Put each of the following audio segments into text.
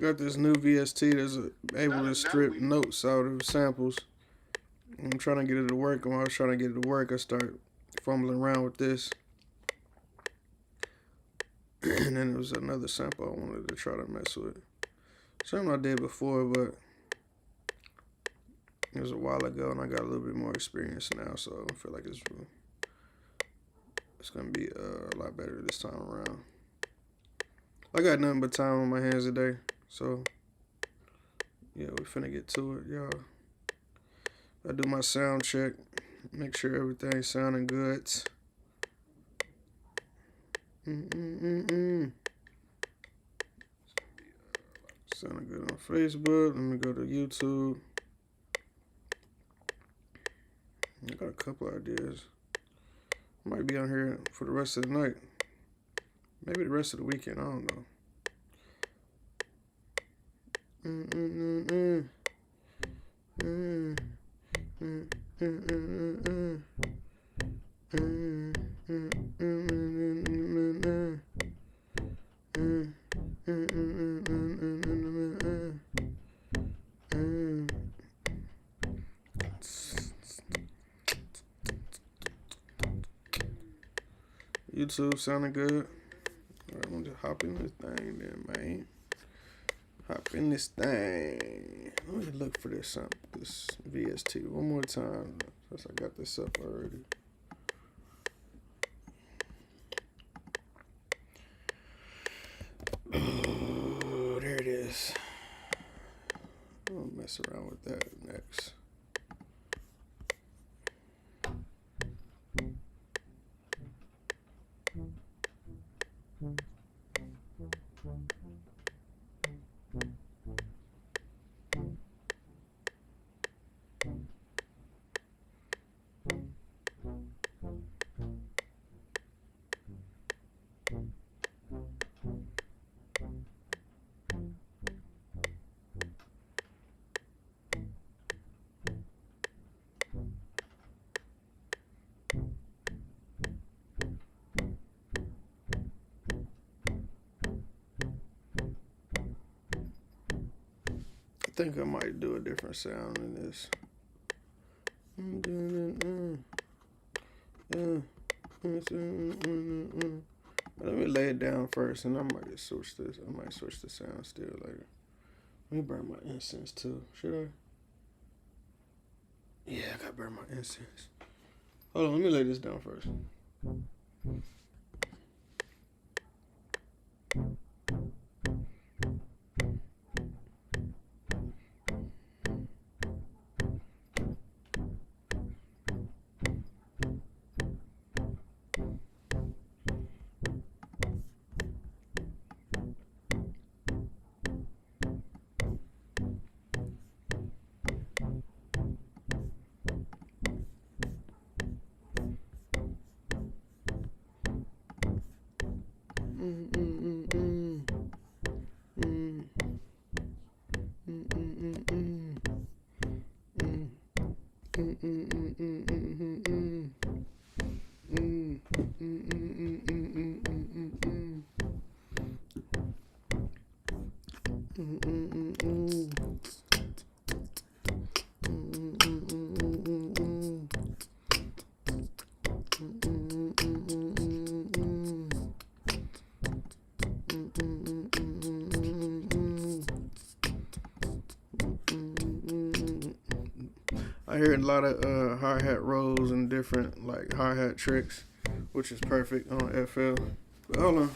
got this new VST that's able to strip notes out of samples. I'm trying to get it to work, and when I was trying to get it to work, I started fumbling around with this. And then there was another sample I wanted to try to mess with. Something I did before, but it was a while ago, and I got a little bit more experience now, so I feel like it's going to be a lot better this time around. I got nothing but time on my hands today, so yeah, we finna get to it, y'all. I do my sound check, make sure everything's sounding good. Sounding good on Facebook. Let me go to YouTube. I got a couple ideas. Might be on here for the rest of the night. Maybe the rest of the weekend, I don't know. YouTube sounding good. Alright, I'm gonna just hop in this thing then, man. Hop in this thing. Let me look for this VST one more time, since I got this up already. Oh, there it is. I'll mess around with that next. I think I might do a different sound in this. Let me lay it down first, and I might just switch this. I might switch the sound still later. Let me burn my incense too. Should I? Yeah, I gotta burn my incense. Hold on, let me lay this down first. I hear a lot of hi-hat rolls and different like hi-hat tricks, which is perfect on FL. But hold on.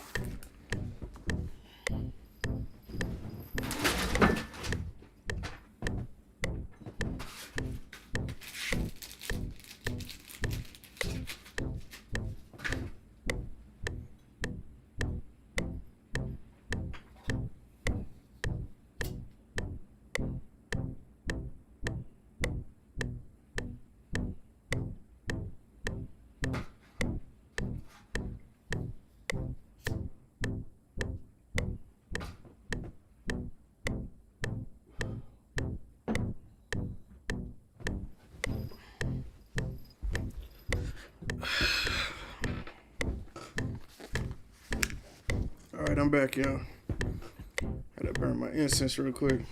Alright, I'm back, y'all. Had to Burn my incense real quick.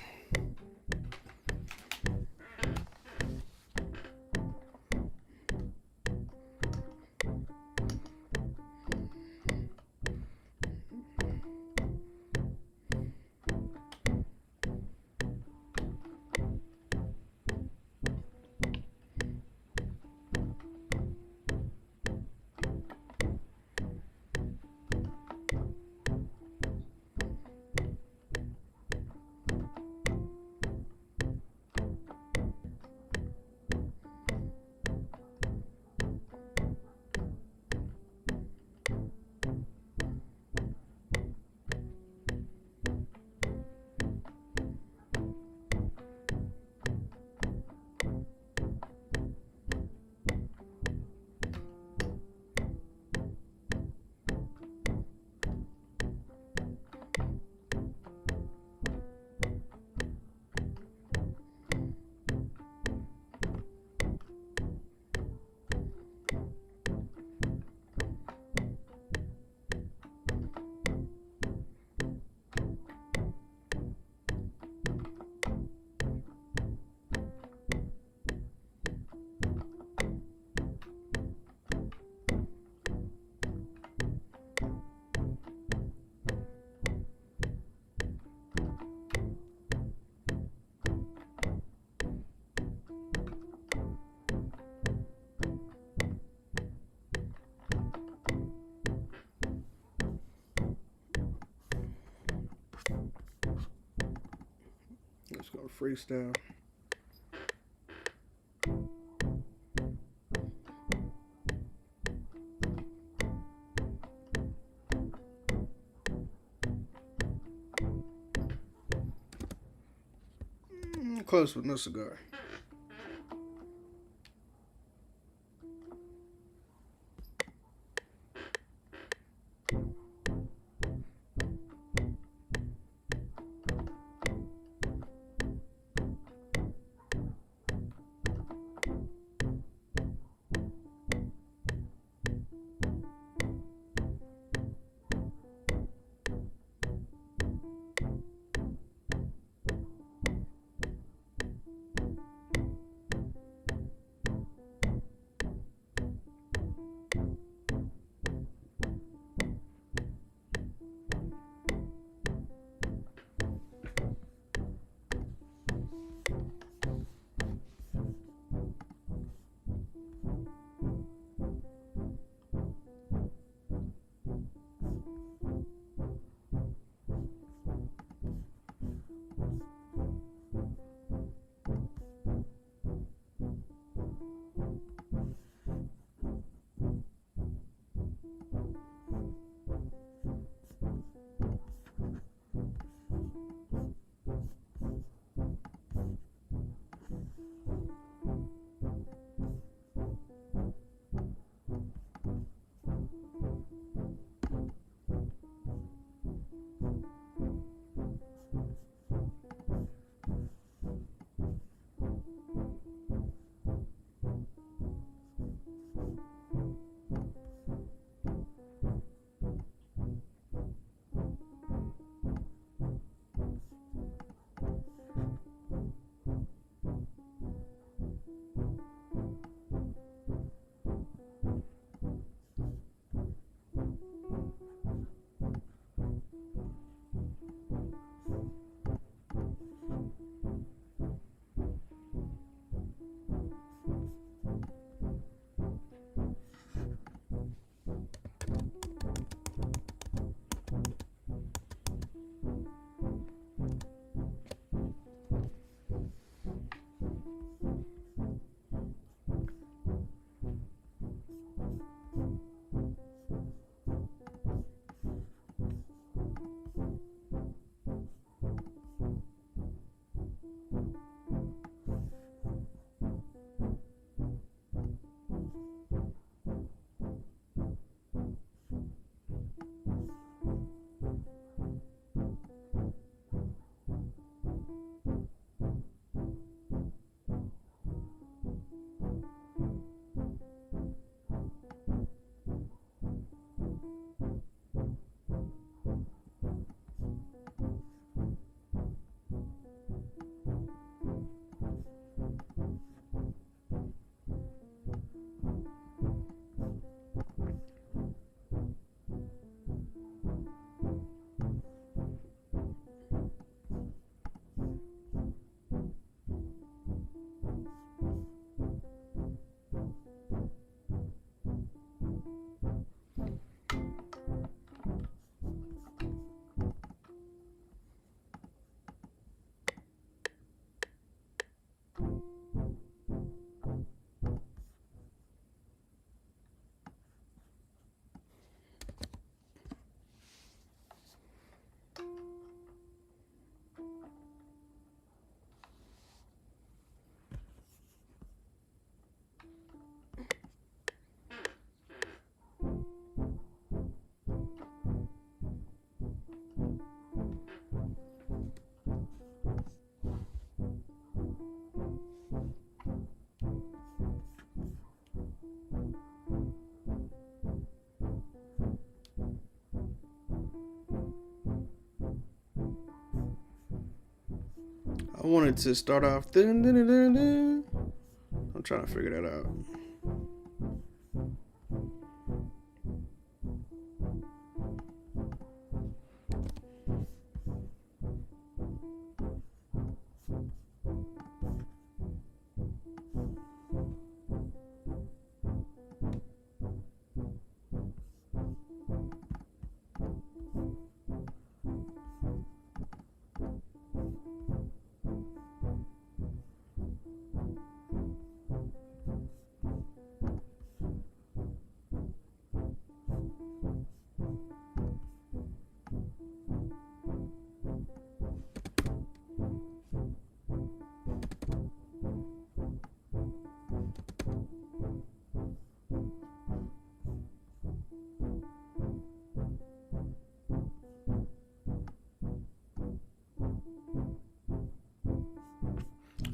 Let's go freestyle. Close with no cigar. I wanted to start off. Dun, dun, dun, dun, dun. I'm trying to figure that out.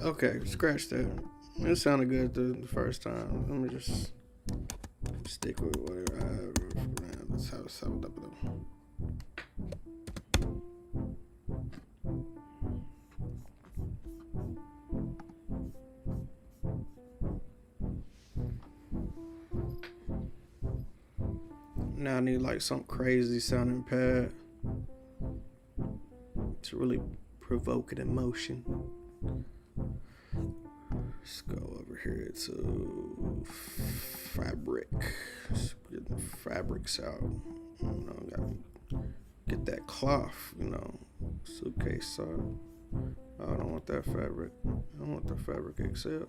Okay, scratch that. It sounded good the first time. Let me just stick with whatever I have. Let's have it up. Now I need like some crazy sounding pad to really provoke an emotion. Let's go over here to fabric. Let's get the fabrics out. Gotta get that cloth, suitcase side. I don't want that fabric. I want the fabric XL.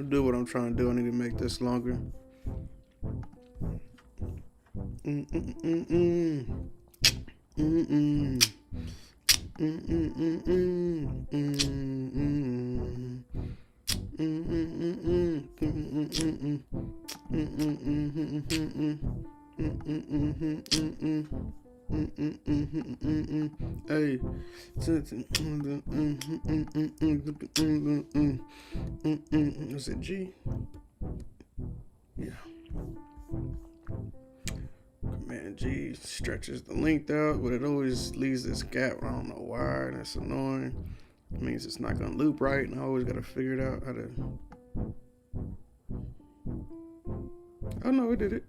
Do what I'm trying to do. I need to make this longer. Hey, is it G? Yeah. Command G stretches the length out, but it always leaves this gap. I don't know why, and it's annoying. It means it's not gonna loop right, and I always gotta figure it out how to. Oh no, it did it.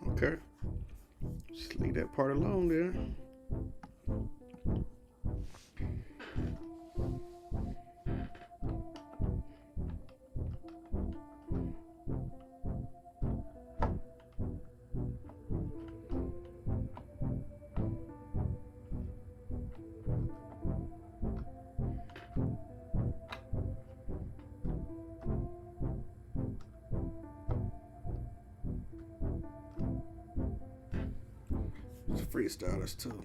Okay. Just leave that part alone there. It's freestylers too.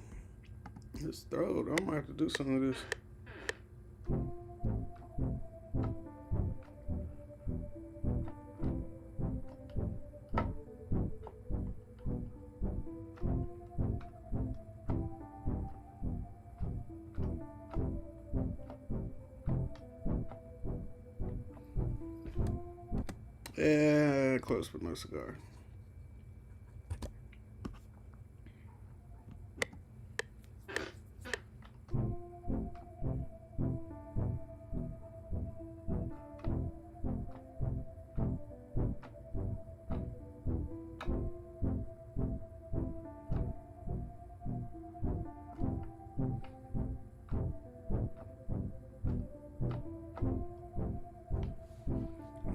This throat, I might have to do some of this. Yeah, close but no cigar.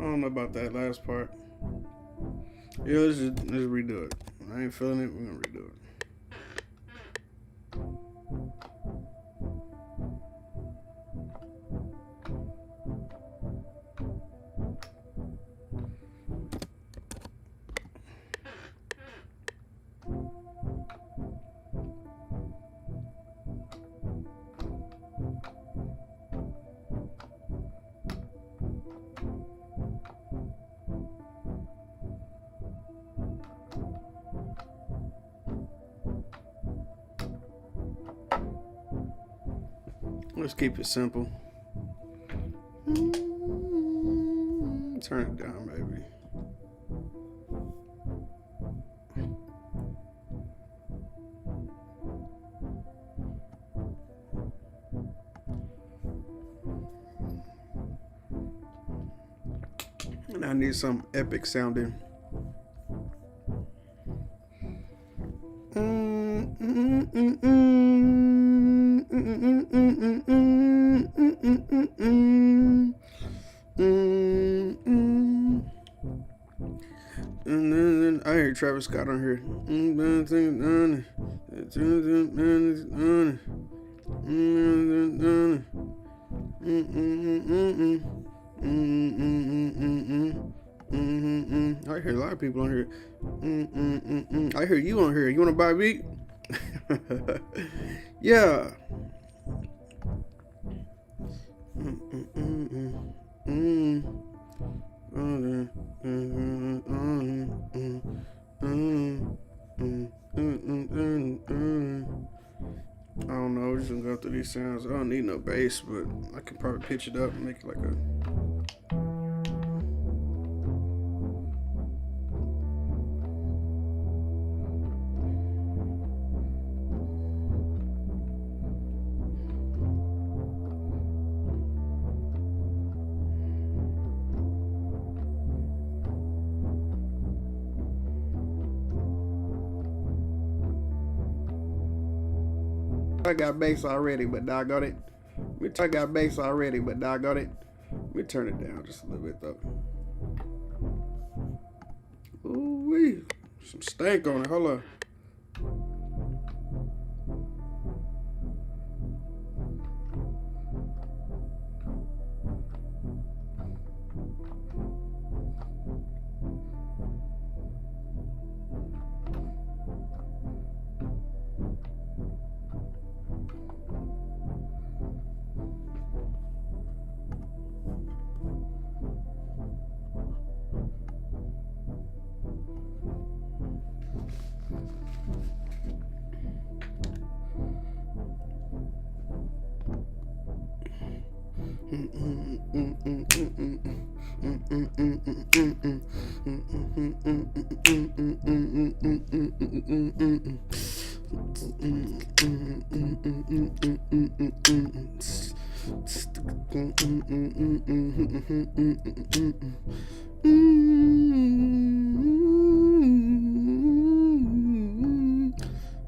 don't know about that last part. Yeah, let's redo it. I ain't feeling it. We're gonna redo it. Let's keep it simple. Turn it down, maybe. And I need some epic sounding. And then I hear Travis Scott on here. I hear a lot of people on here. I hear you on here. You want to buy a beat? Yeah. I don't know, we're just gonna go through these sounds. I don't need no bass, but I can probably pitch it up and make it like a... I got bass already, but doggone it. I got bass already, but doggone it. Let me turn it down just a little bit though. Ooh-wee. Some stank on it. Hold on.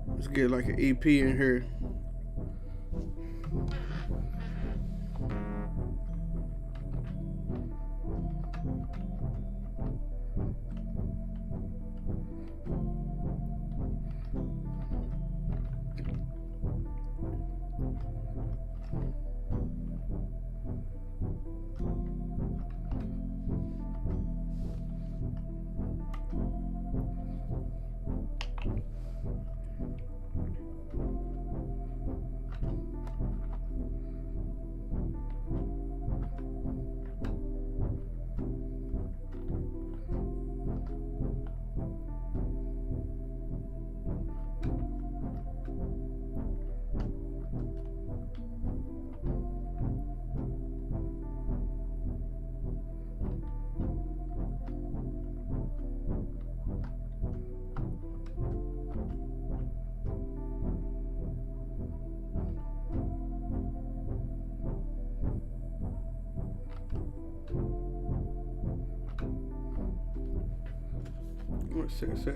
Let's get like an EP in here. Let's take a sec.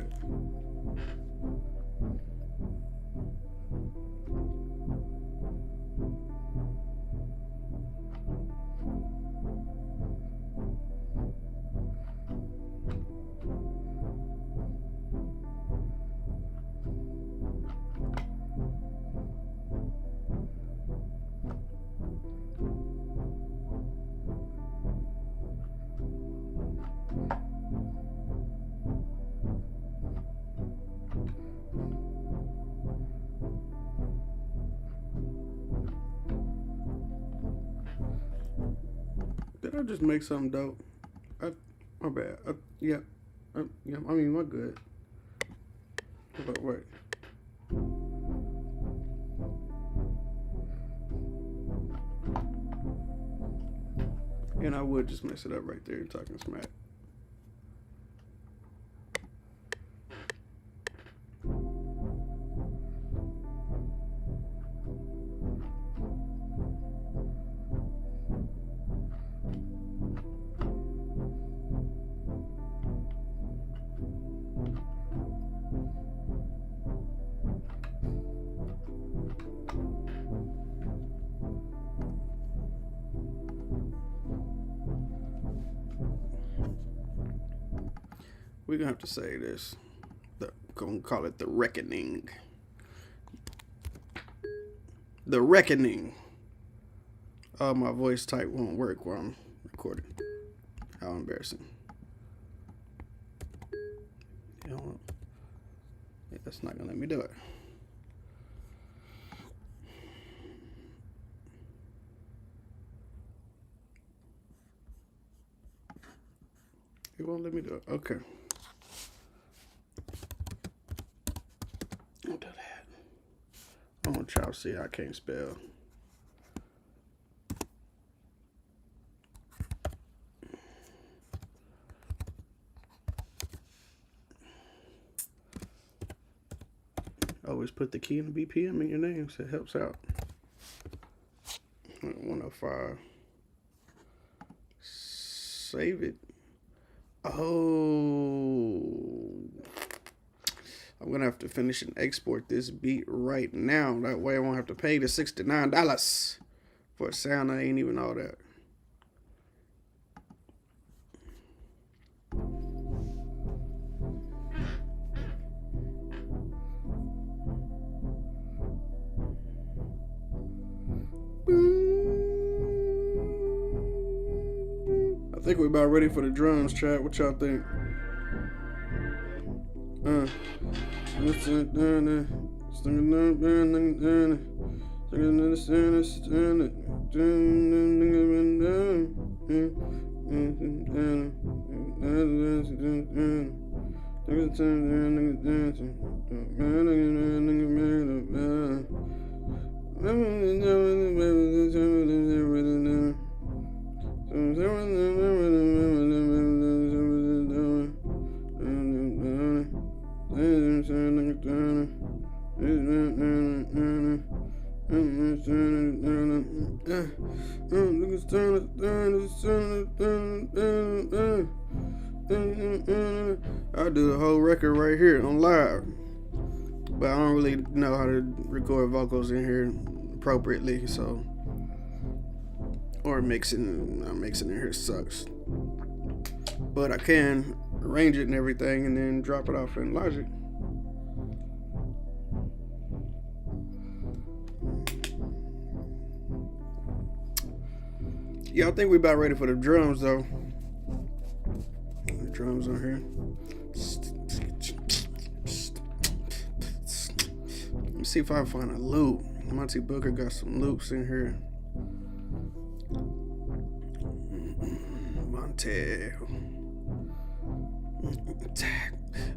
Did I just make something dope? My bad. Yeah. Yeah, I mean, we're good. But wait. And I would just mess it up right there talking smack. We're gonna have to say this. Gonna call it the reckoning. The reckoning. Oh, my voice type won't work while I'm recording. How embarrassing. You know, yeah, that's not gonna let me do it. It won't let me do it. Okay. Don't do that. I want y'all to see I can't spell. Always put the key in the BPM in your name, so it helps out. 105. Save it. Oh. I'm gonna have to finish and export this beat right now. That way I won't have to pay the $69 for a sound I ain't even all that. I think we're about ready for the drums, chat. What y'all think? I'll do the whole record right here on live, but I don't really know how to record vocals in here appropriately, so, or mixing in here sucks, but I can arrange it and everything and then drop it off in Logic. Yeah, I think we're about ready for the drums though. The drums on here. Let me see if I can find a loop. Monty Booker got some loops in here. Monte.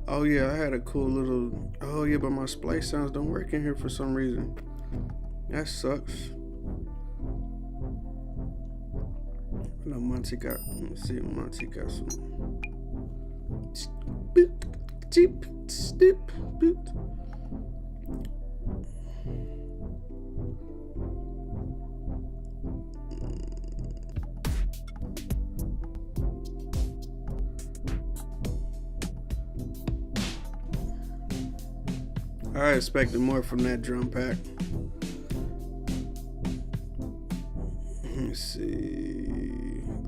Oh yeah, I had a cool little. Oh yeah, but my splice sounds don't work in here for some reason. That sucks. No, Monty got. Let's see, Monty got some. I expected more from that drum pack. Let's see.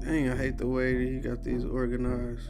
Dang, I hate the way that he got these organized.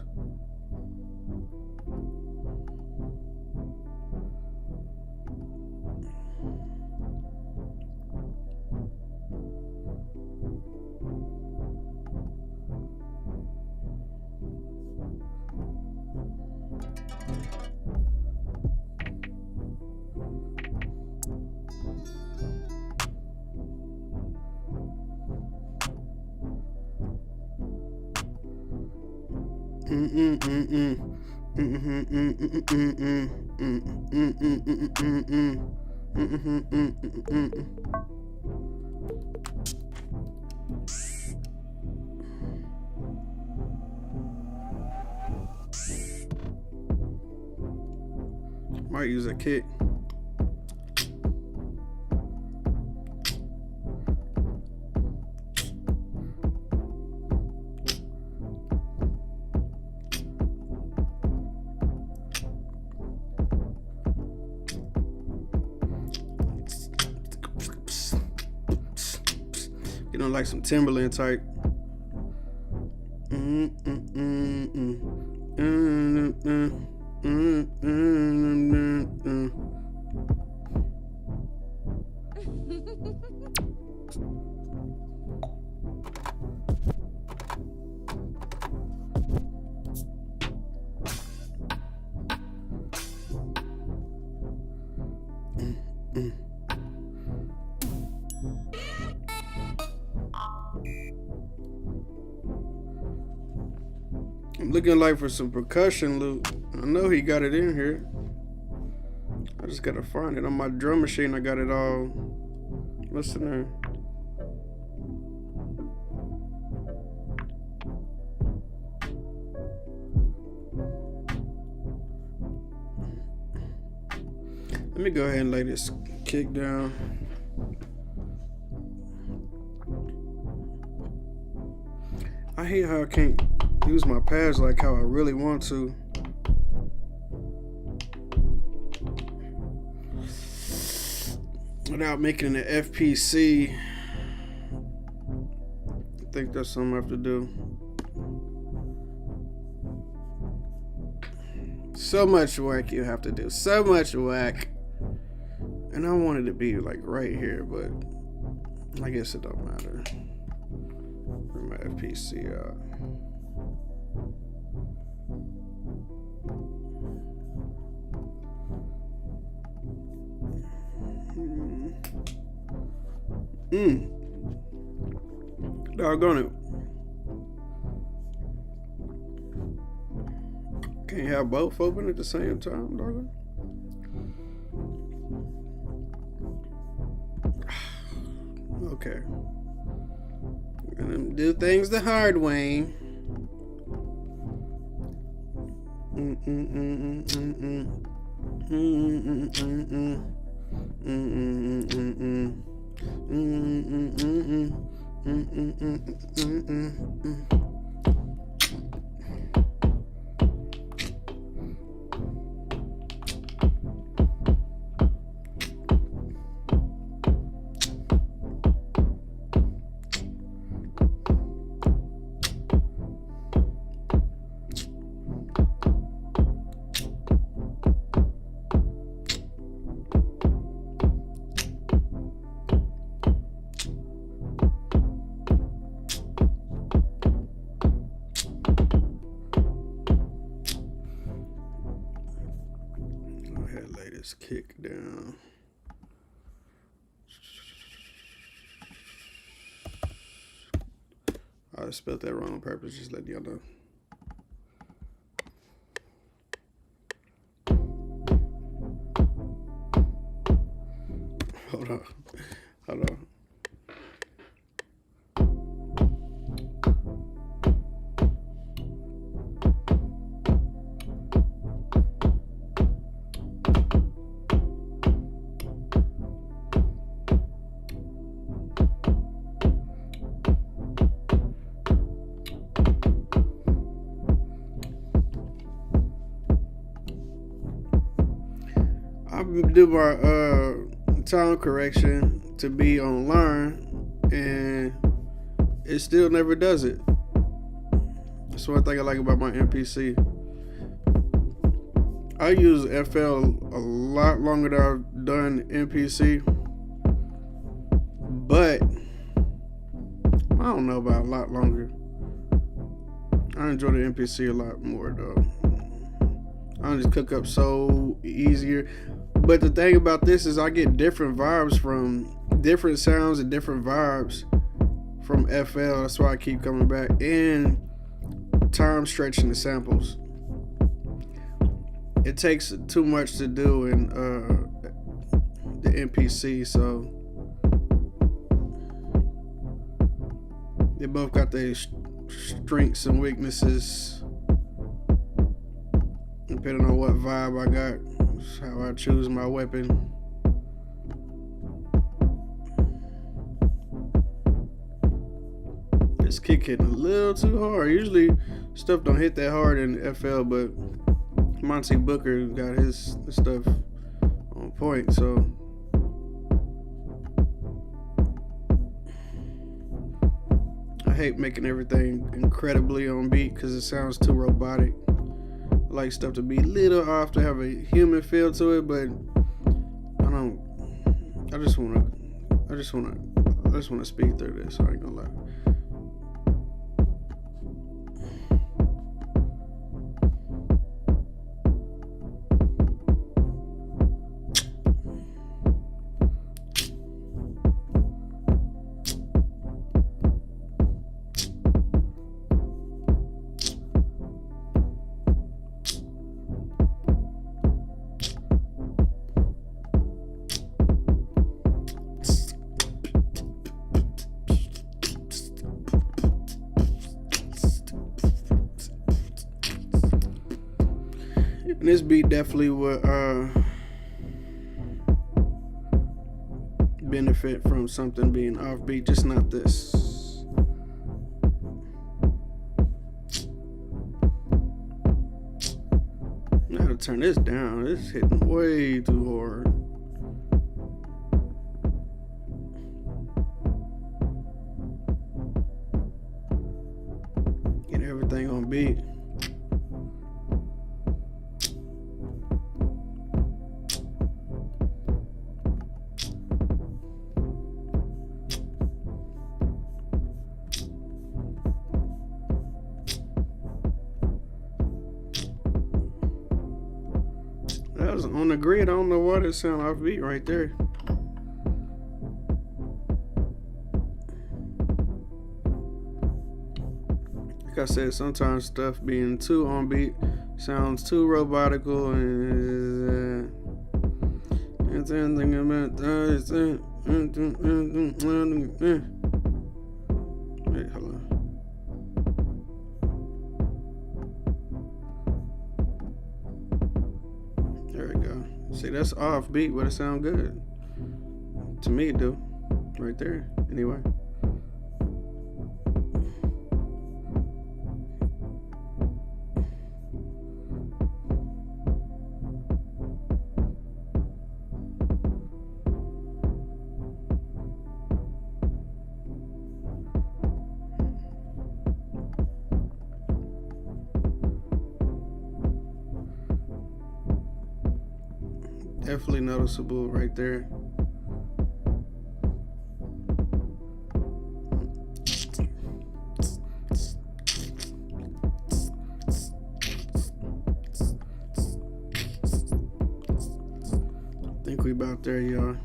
Might use a kick. You know, like some Timberland type. I'm looking like for some percussion loop. I know he got it in here. I just gotta find it on my drum machine. I got it all. Listen there. Let me go ahead and lay this kick down. I hate how I can't use my pads like how I really want to. Without making an FPC. I think that's something I have to do. So much work you have to do. So much whack. And I wanted to be like right here, but I guess it don't matter. Where my FPC at? Doggone it. Can't have both open at the same time, doggone. Okay. We're gonna do things the hard way. Kick down. I spelled that wrong on purpose, just let y'all know. Hold on. Hold on. I do my tone correction to be on learn, and it still never does it. That's one thing I like about my MPC. I use FL a lot longer than I've done MPC, but I don't know about a lot longer. I enjoy the MPC a lot more though. I just cook up so easier. But the thing about this is I get different vibes from different sounds and different vibes from FL. That's why I keep coming back. And time stretching the samples. It takes too much to do in the MPC, so they both got their strengths and weaknesses depending on what vibe I got. That's how I choose my weapon. This kick hitting a little too hard. Usually stuff don't hit that hard in FL, but Monty Booker got his stuff on point, so I hate making everything incredibly on beat because it sounds too robotic. I like stuff to be a little off, to have a human feel to it, but I just wanna speed through this. I ain't gonna lie. And this beat definitely would benefit from something being offbeat, just not this. I gotta turn this down. It's hitting way too hard. Get everything on beat. That was on the grid. I don't know why that sound off beat right there. Like I said, sometimes stuff being too on beat sounds too robotical, and it's anything about that. Wait, hold on. There we go. See, that's off beat, but it sound good. To me, it do. Right there. Anyway. Definitely noticeable right there. I think we about there, y'all.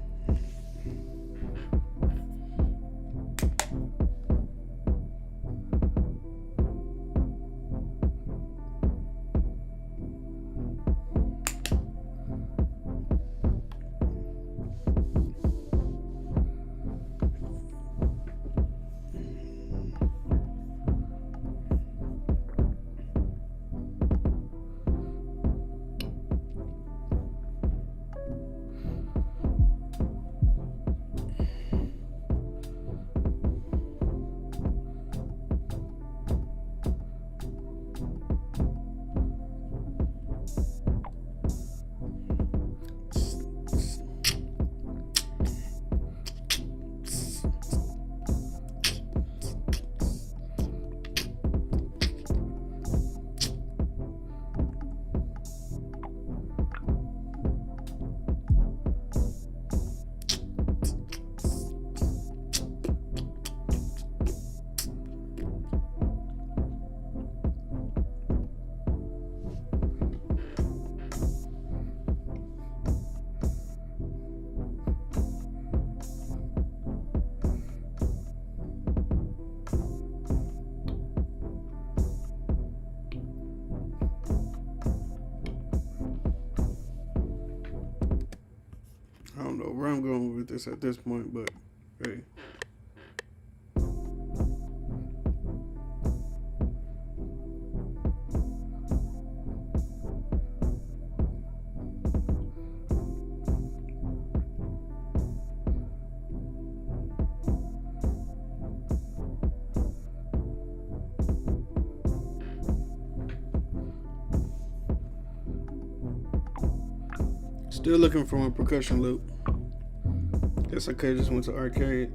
I'm going with this at this point, but hey. Still looking for a percussion loop. Guess I could have just went to arcade.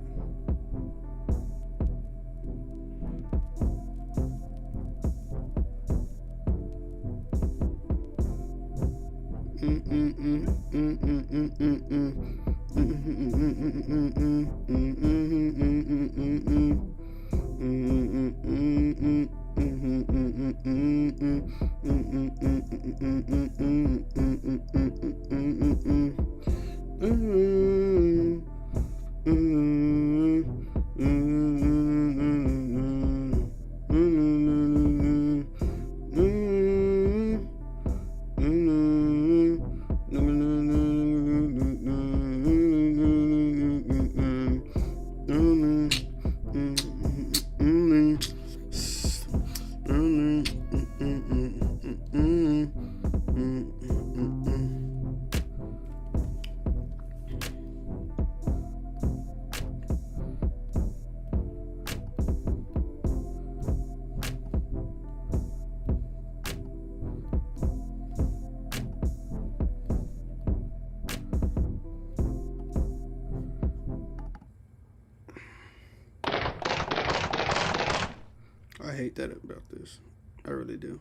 I hate that about this. I really do.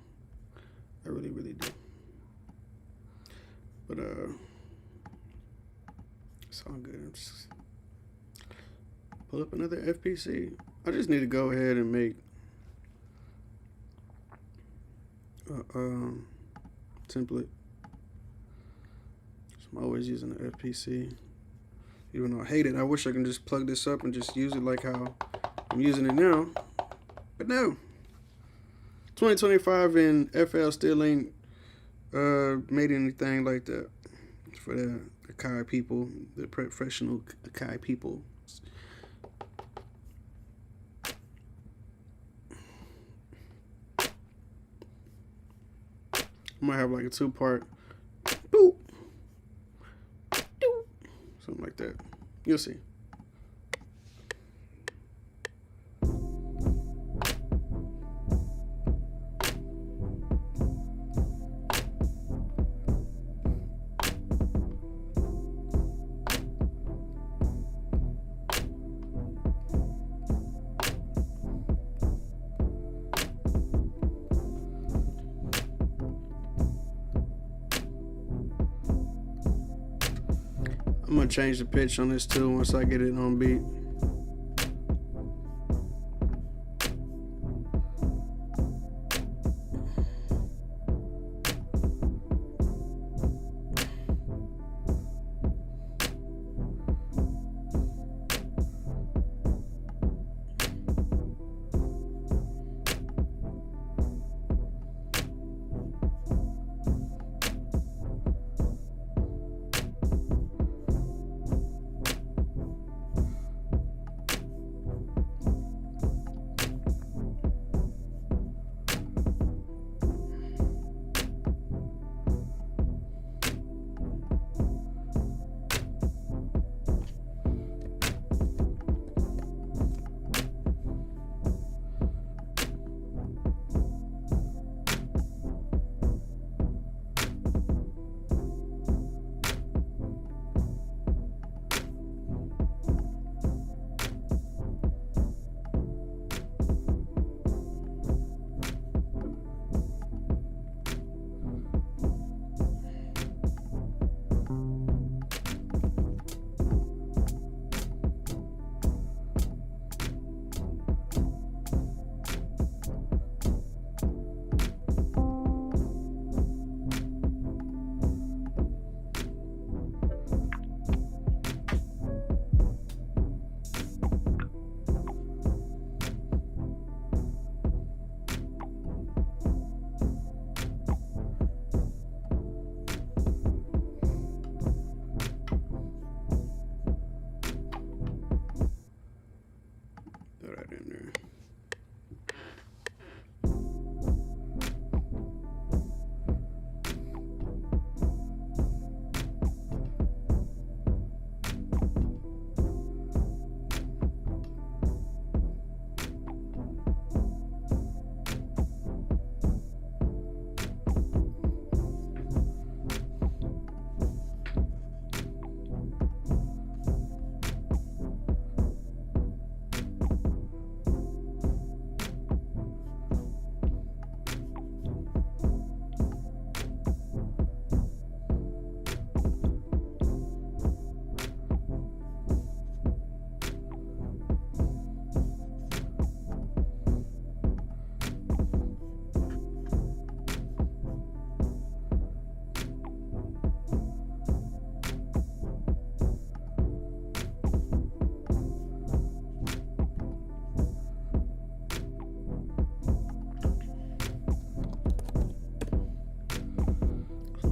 I really, really do. But it's all good. I'm just pull up another FPC. I just need to go ahead and make template. So I'm always using the FPC. Even though I hate it, I wish I can just plug this up and just use it like how I'm using it now. But no. 2025 and FL still ain't made anything like that for the Akai people, the professional Akai people. I might have like a 2-part boop, doop, something like that. You'll see. I'm gonna change the pitch on this too once I get it on beat.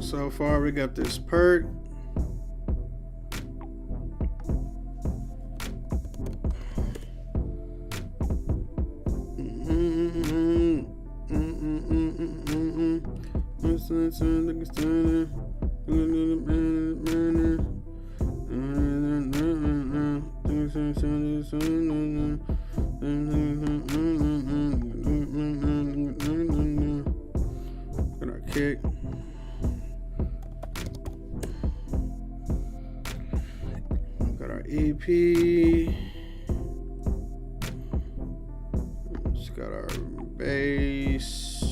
So far we got this perk. Got our kick. Got our EP. Just got our bass.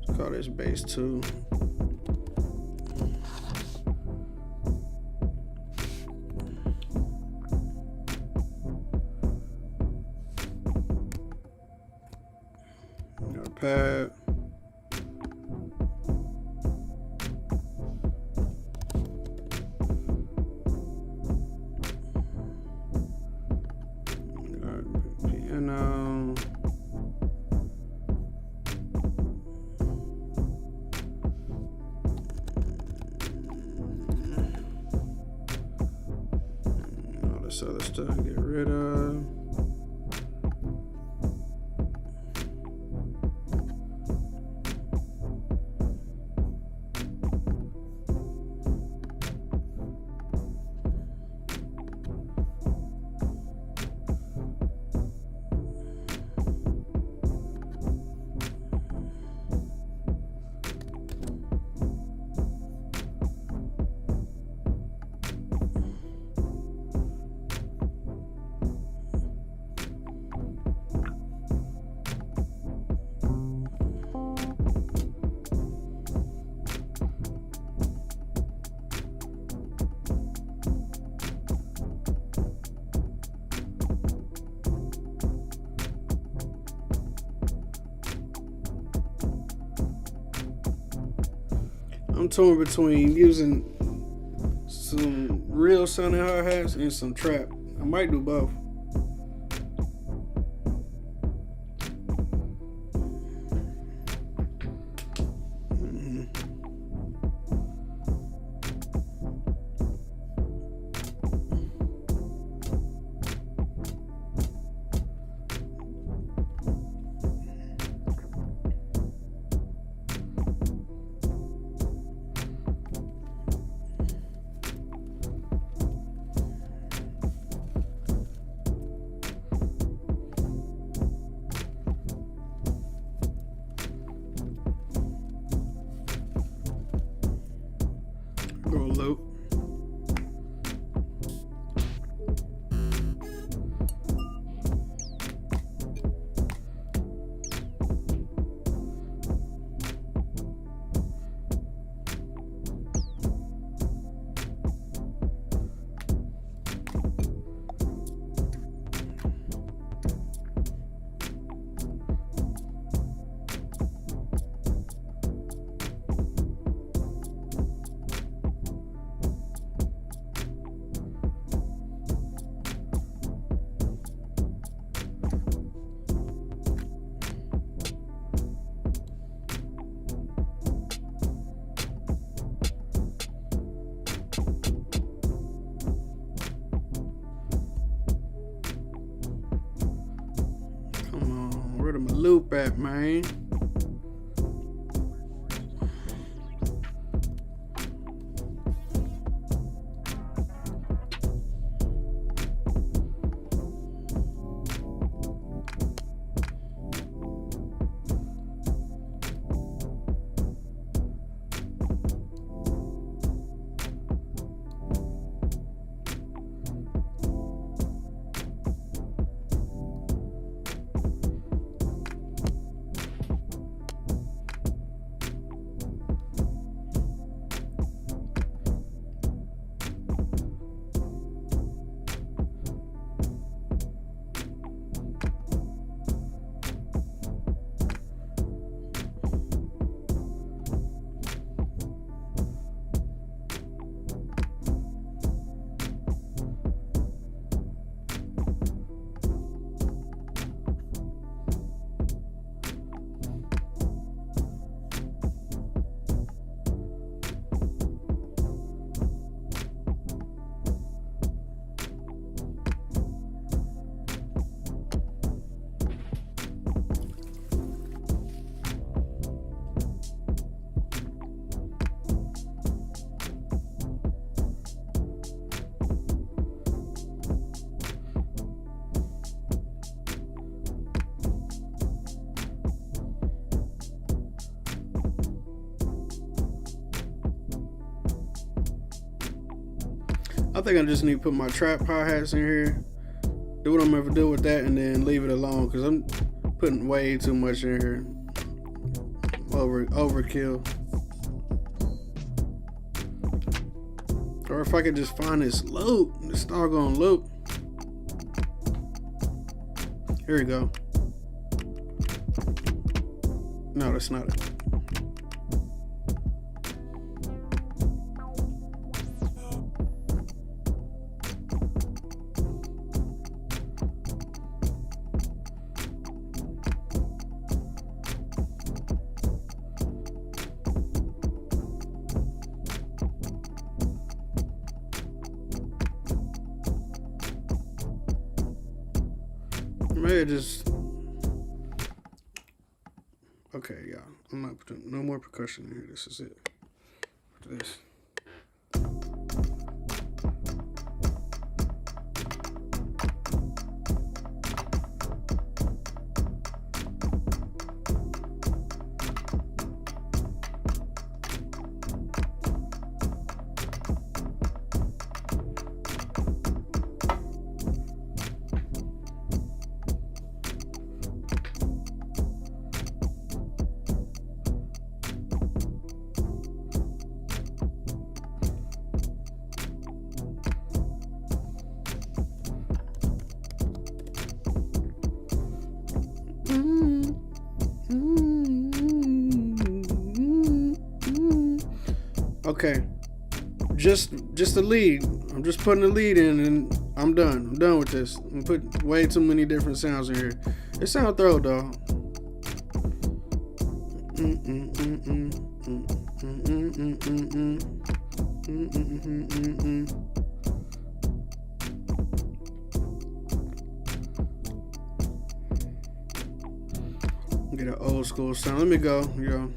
Let's call this bass 2. Got our pad. Piano. All this other stuff to get rid of. I'm torn between using some real sounding hi-hats and some trap. I might do both. Go loop. Where my loop at, man? I think I just need to put my trap hi-hats in here, do what I'm ever do with that, and then leave it alone, because I'm putting way too much in here. Overkill. Or if I could just find this loop, this doggone loop. Here we go. No, that's not it. Maybe just okay, yeah. I'm not putting no more percussion in here. This is it. Put this. Okay, just the lead. I'm just putting the lead in, and I'm done. I'm done with this. I'm putting way too many different sounds in here. It sound thorough, though. Get an old school sound. Let me go, yo.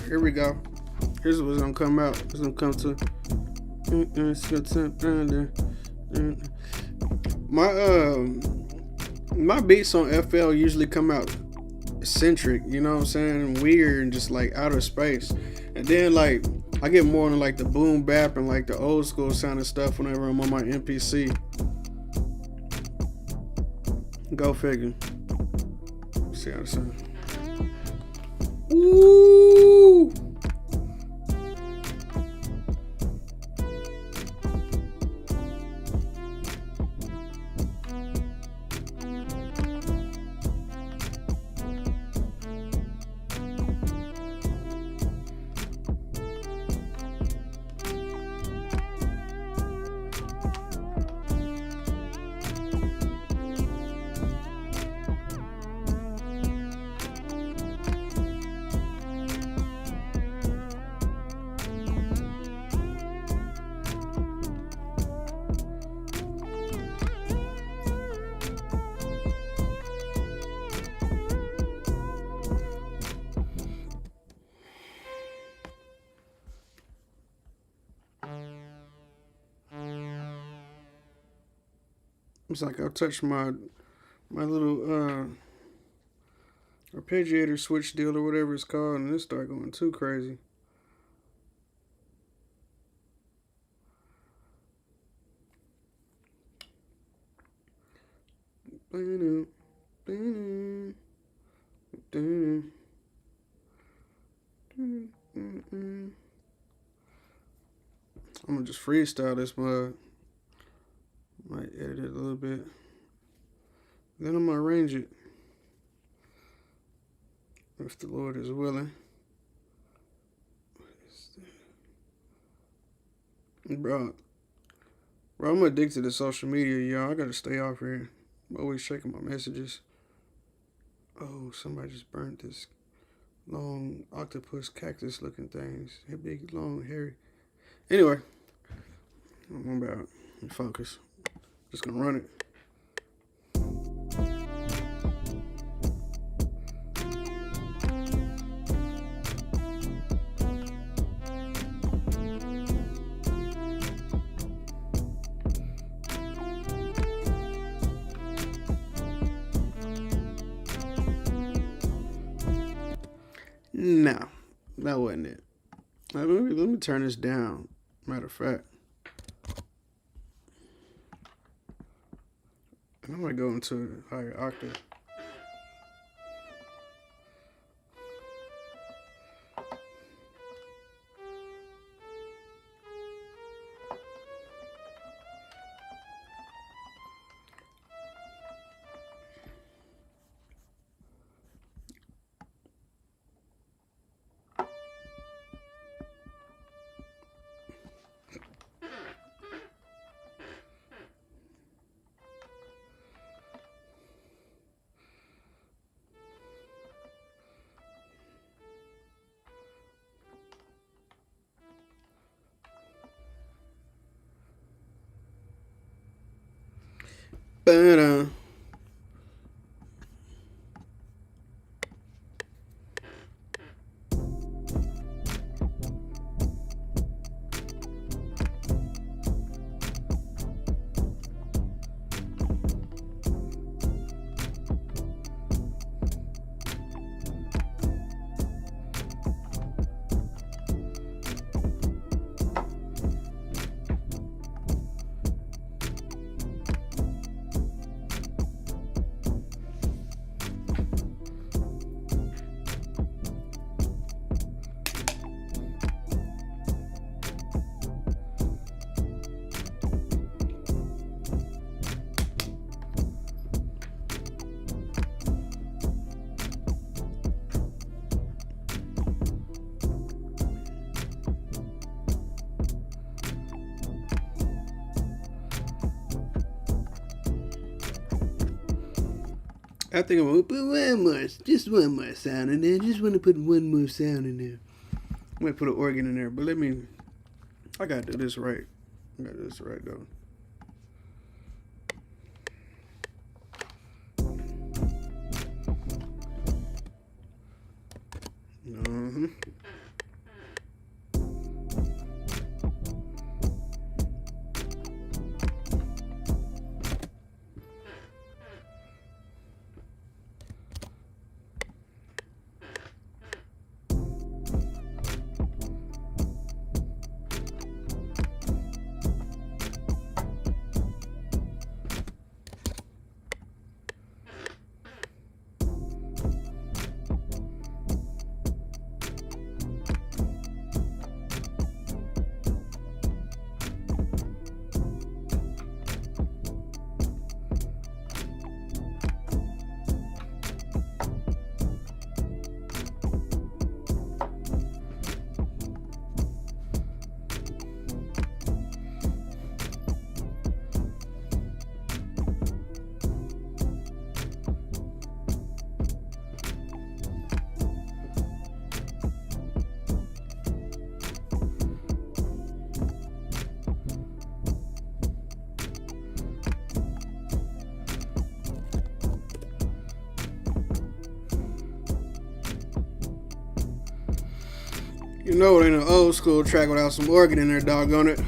Here we go. Here's what's gonna come out. It's gonna come to my beats on FL usually come out eccentric, you know what I'm saying, weird and just like outer space. And then like I get more into like the boom bap and like the old school sounding stuff whenever I'm on my MPC. Go figure. See how it sounds. Ooh. It's like I touched my little arpeggiator switch deal or whatever it's called, and it started going too crazy. I'm gonna just freestyle this mug. Might edit it a little bit. Then I'm gonna arrange it. If the Lord is willing. Bro, I'm addicted to social media, y'all. I gotta stay off here. I'm always checking my messages. Oh, somebody just burnt this long octopus cactus looking things. Big, long, hairy. Anyway, I'm about to focus. Just gonna run it. No, that wasn't it. Let me turn this down. Matter of fact, I'm gonna go into a higher octave. But I think I'm gonna put just one more sound in there. Just want to put one more sound in there. I'm gonna put an organ in there, but I gotta do this right. I gotta do this right though. You know it ain't an old school track without some organ in there, doggone it.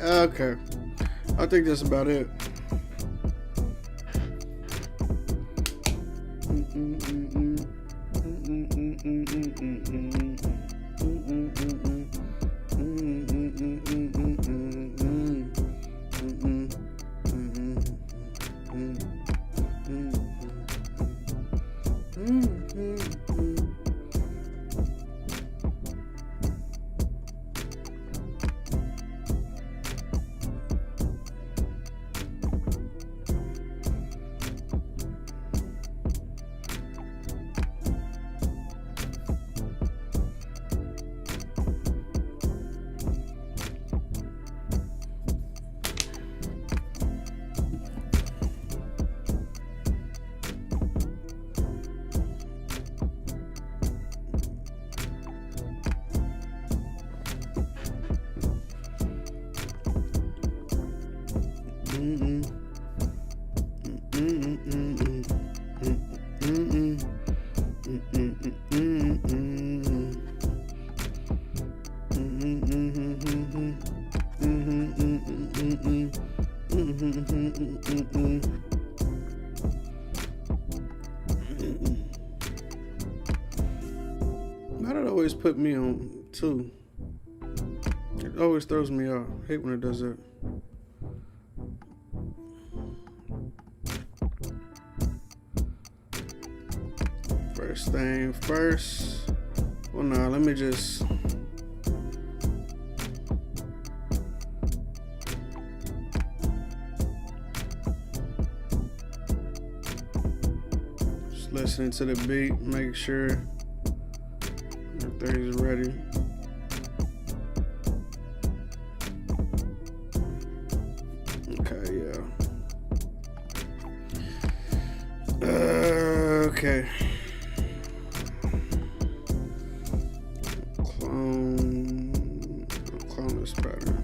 Okay. I think that's about it. Why did it always put me on 2? It always throws me off. I hate when it does that. First thing first. Well, nah, let me just. Just listening to the beat, make sure everything's ready. Okay, yeah. Okay. Clone this pattern.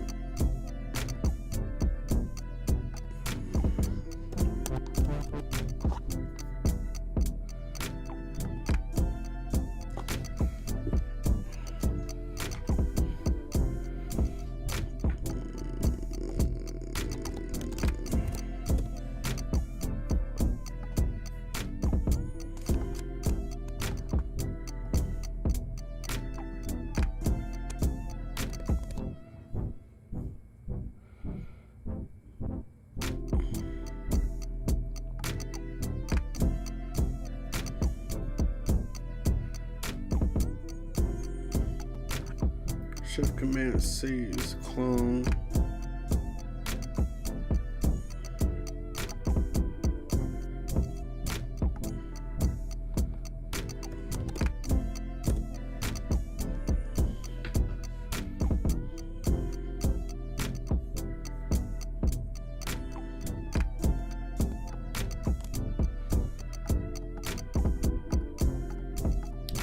Shift Command C is clone.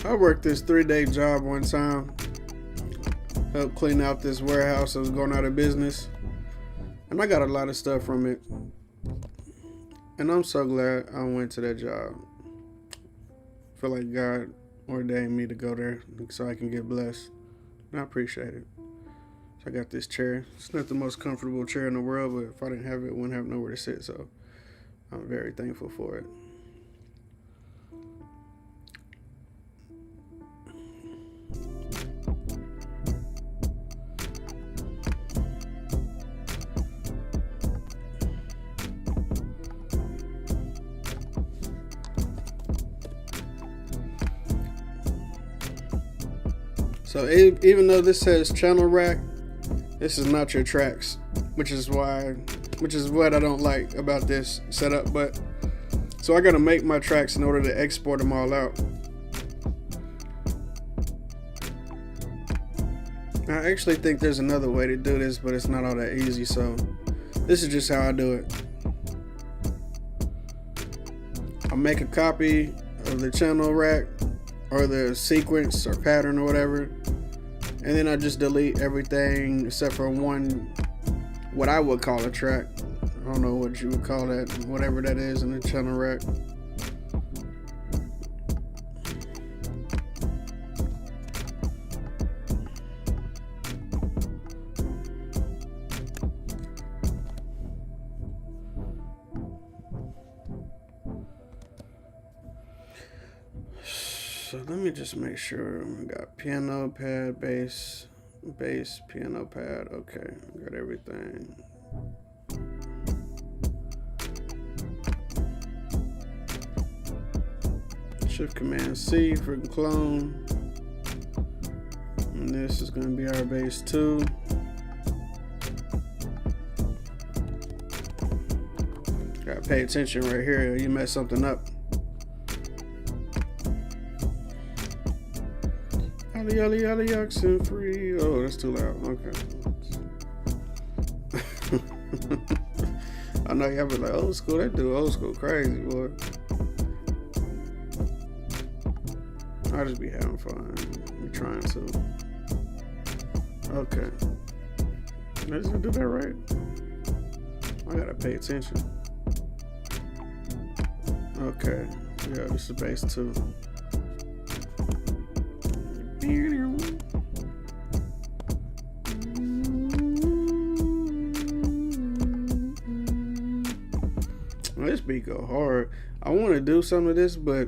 I worked this 3-day job one time. Helped clean out this warehouse that was going out of business. And I got a lot of stuff from it. And I'm so glad I went to that job. I feel like God ordained me to go there so I can get blessed. And I appreciate it. So I got this chair. It's not the most comfortable chair in the world, but if I didn't have it, I wouldn't have nowhere to sit. So I'm very thankful for it. So even though this says channel rack, this is not your tracks, which is what I don't like about this setup. But so I gotta make my tracks in order to export them all out. I actually think there's another way to do this, but it's not all that easy. So this is just how I do it. I'll make a copy of the channel rack or the sequence or pattern or whatever, and then I just delete everything except for one, what I would call a track. I don't know what you would call that, whatever that is in the channel rack. So let me just make sure we got piano pad, bass, piano pad. Okay, got everything. Shift Command C for clone. And this is going to be our bass 2. Gotta pay attention right here. You mess something up. Ollie, oxen free. Oh, that's too loud. Okay. I know y'all be like, old school. That dude old school crazy, boy. I just be having fun. I'm trying to. Okay. Did I do that right? I gotta pay attention. Okay. Yeah, this is bass 2. This beat go hard. I want to do some of this, but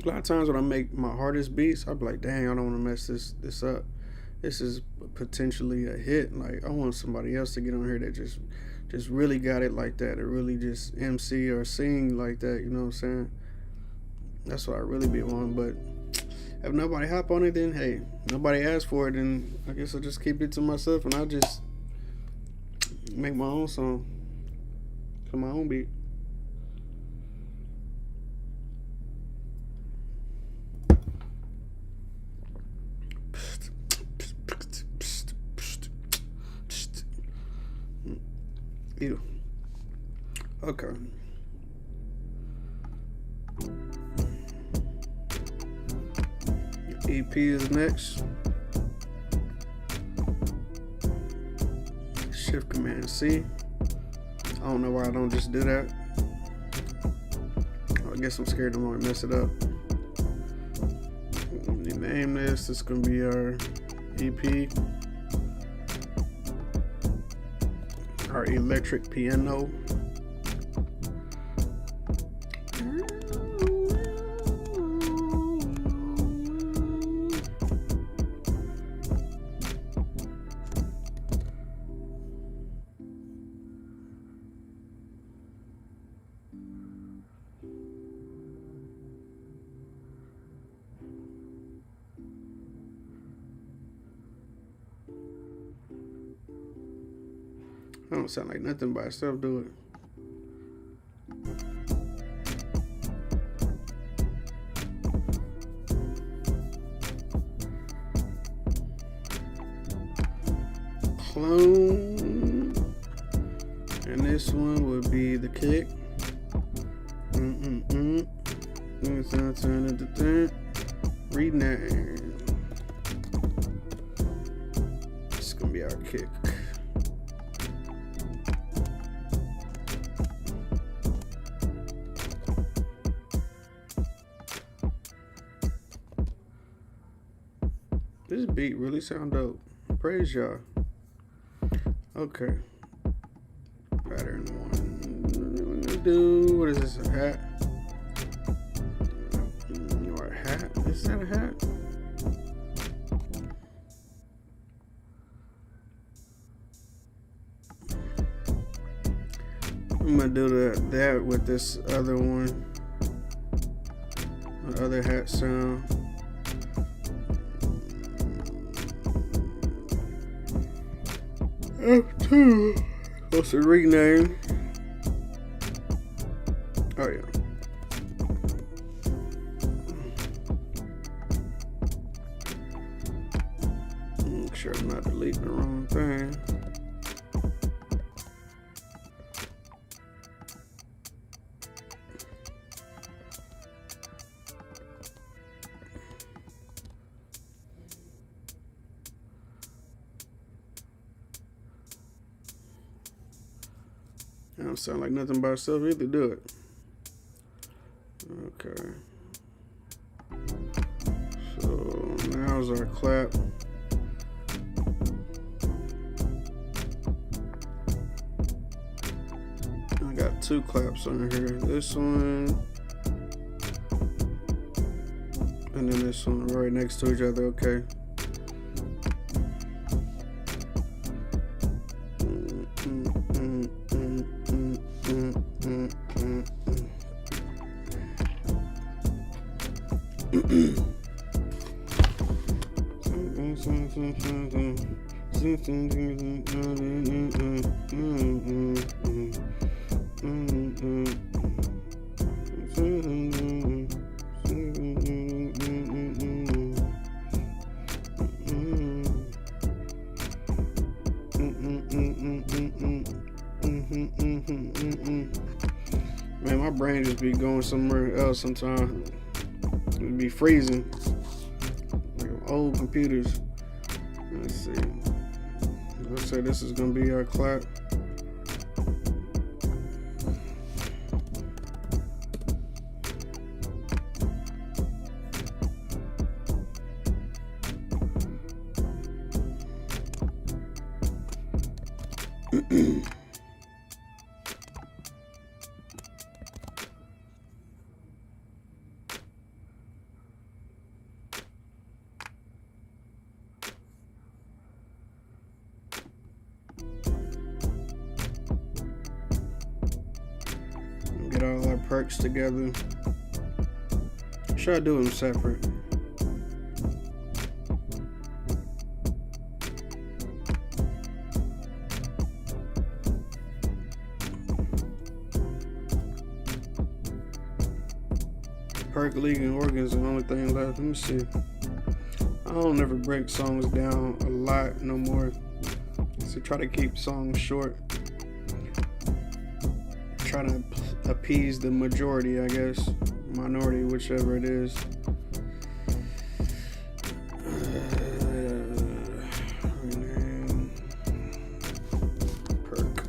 a lot of times when I make my hardest beats, I'll be like, dang, I don't want to mess this up. This is potentially a hit. Like, I want somebody else to get on here that just really got it like that, or really just MC or sing like that, you know what I'm saying? That's what I really be wanting. But if nobody hop on it, then hey, nobody asked for it, then I guess I'll just keep it to myself and I'll just make my own song to my own beat. Ew. Okay. EP is next. Shift Command C. I don't know why I don't just do that. I guess I'm scared I'm gonna mess it up. Name this. This is gonna be our EP. Our electric piano. I don't sound like nothing by itself, do it? Clone. And this one would be the kick. Rename. This is gonna be our kick. This beat really sound dope. Praise y'all. Okay. Pattern 1. What is this? A hat? Or a hat? Is that a hat? I'm gonna do that with this other one. The other hat sound. F2. What's the rename? Oh yeah. Make sure I'm not deleting the wrong thing. I don't sound like nothing by itself either, do it? Okay. So now's our clap. I got 2 claps on here. This one And then this one right next to each other, okay. Man, my brain just be going somewhere else sometimes. It be freezing. Like old computers. Let's see. Let's say this is gonna be our clap. Get all our perks together. Should I do them separate? Perk League and organs is the only thing left. Let me see. I don't ever break songs down a lot no more. So try to keep songs short. Try to appease the majority, I guess. Minority, whichever it is. Perk.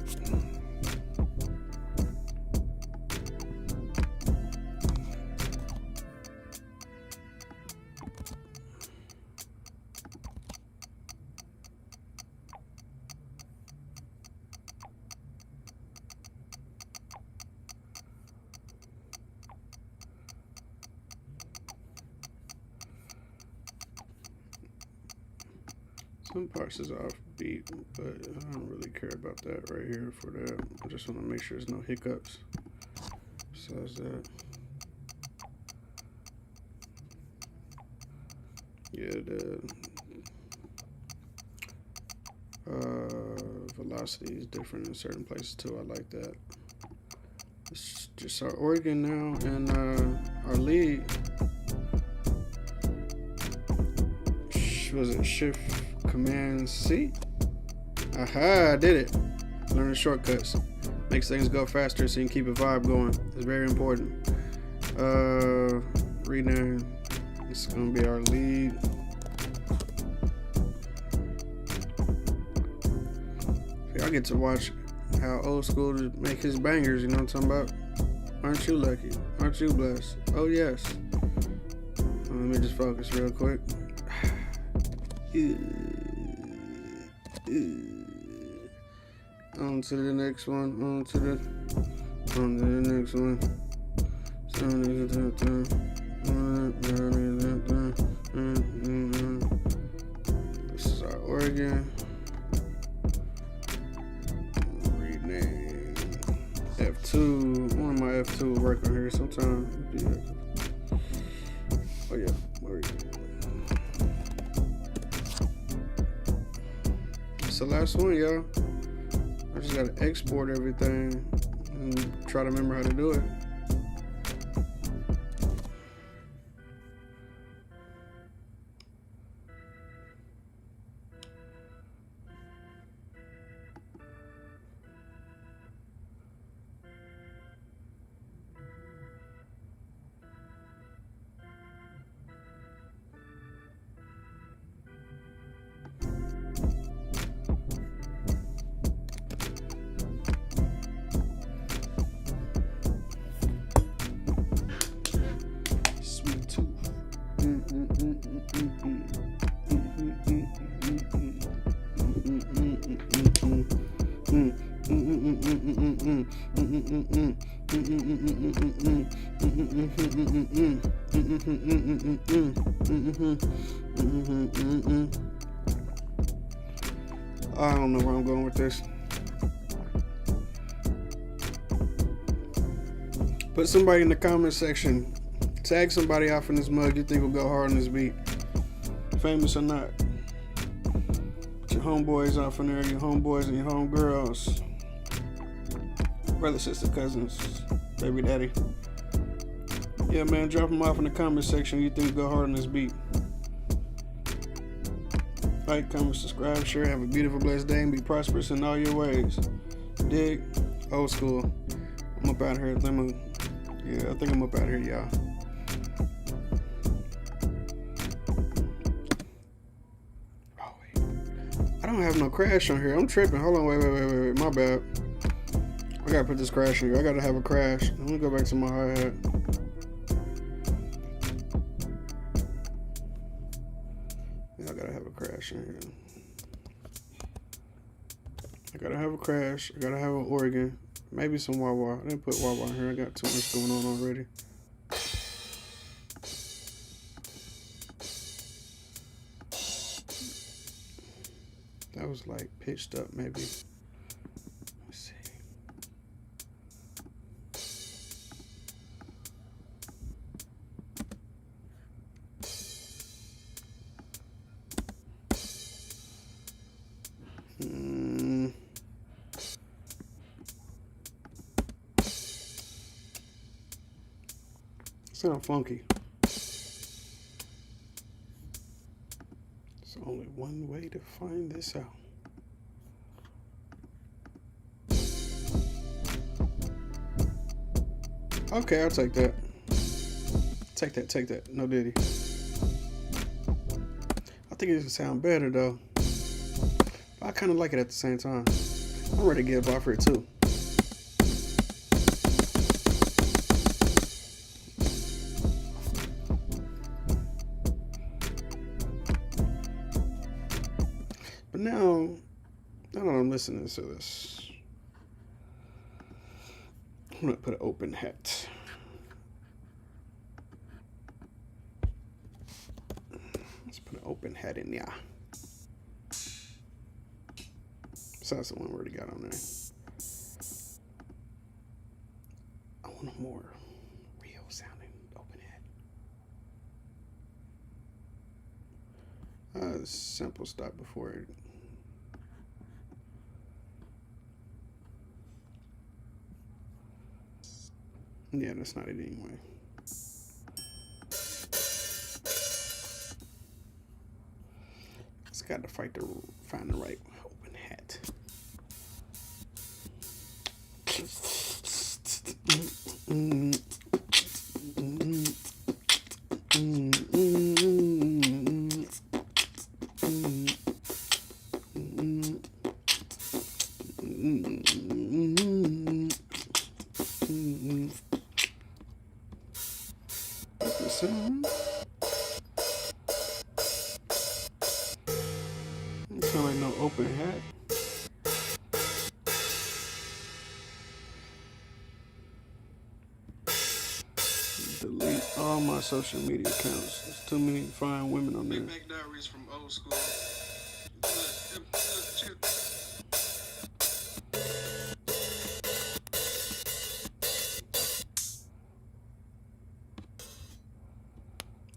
Some parts is off beat, but I don't really care about that right here for that. I just want to make sure there's no hiccups. Besides that, yeah, the velocity is different in certain places too. I like that. It's just our organ now and our lead. Was it Shift Command C? Aha, I did it. Learning shortcuts. Makes things go faster so you can keep a vibe going. It's very important. Rename. It's gonna be our lead. I get to watch how old school make his bangers, you know what I'm talking about? Aren't you lucky? Aren't you blessed? Oh yes. Let me just focus real quick. On to the next one. On to the next one. This is our organ. Rename F2. One of my F2 will work on here sometime. Oh yeah. It's the last one, y'all. I just gotta export everything and try to remember how to do it. I don't know where I'm going with this. Put somebody in the comment section. Tag somebody out from this mug you think will go hard on this beat. Famous or not. Put your homeboys out from there, your homeboys and your homegirls. Brother, sister, cousins, baby daddy. Yeah, man, drop them off in the comment section you think will go hard on this beat. Like, comment, subscribe, share. Have a beautiful, blessed day and be prosperous in all your ways. Dig? Old school. I'm up out here. Yeah, I think I'm up out here, y'all. Oh, wait. I don't have no crash on here. I'm tripping. Hold on. Wait. My bad. I gotta put this crash in here. I gotta have a crash. Let me go back to my hi-hat. Yeah, I gotta have a crash in here. I gotta have a crash. I gotta have an organ. Maybe some wah-wah. I didn't put wah-wah in here. I got too much going on already. That was like pitched up maybe. Let's see. Sound funky. There's only one way to find this out. Okay, I'll take that. Take that. No diddy. I think it would sound better though. But I kind of like it at the same time. I'm ready to get off here too. But now that I'm listening to this, I'm gonna put an open hat. Let's put an open hat in there. Besides the one we already got on there. I want a more real sounding open hat. Simple stop before it. Yeah, that's not it anyway. Just got to fight to find the right open hat. Sound like no open hat. Delete all my social media accounts. There's too many fine women on there. Big Mac Diaries from old school.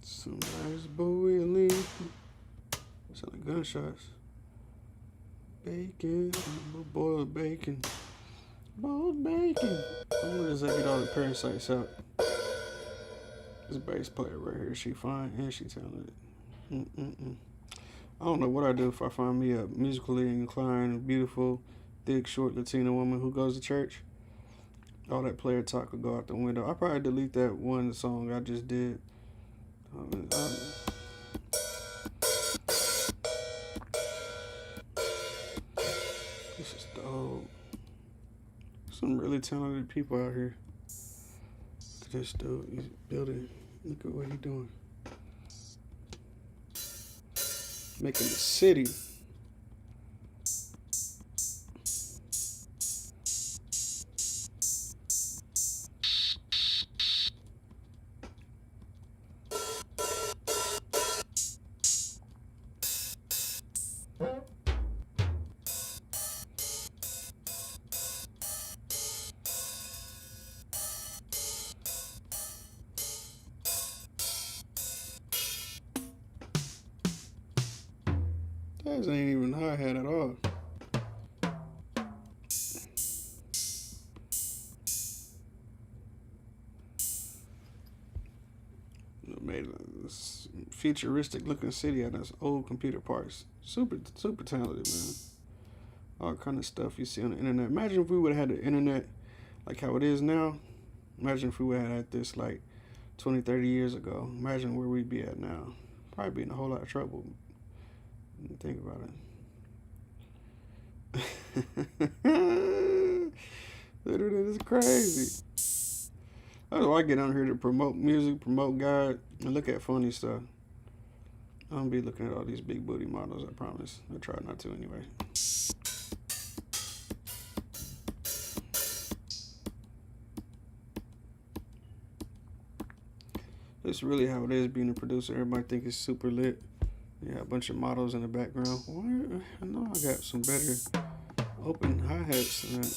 Somebody's boiling. Sound like gunshots. Bacon, boiled bacon. Boiled bacon. I wonder does that get all the parasites out? This bass player right here, she fine and she talented. I don't know what I do if I find me a musically inclined, beautiful, thick, short Latina woman who goes to church. All that player talk will go out the window. I'll probably delete that one song I just did. This is dope. Some really talented people out here. Look at this dude. He's building. Look at what he's doing. Making the city. That ain't even hi-hat at all. Made a futuristic looking city out of this old computer parts. Super talented, man. All kind of stuff you see on the internet. Imagine if we would have had the internet like how it is now. Imagine if we would have had this like 20, 30 years ago. Imagine where we'd be at now. Probably be in a whole lot of trouble. Think about it. Internet is crazy. That's why I get on here to promote music, promote God, and look at funny stuff. I don't be looking at all these big booty models, I promise. I try not to anyway. That's really how it is being a producer. Everybody think it's super lit. Yeah, a bunch of models in the background. What? I know I got some better open hi-hats than that.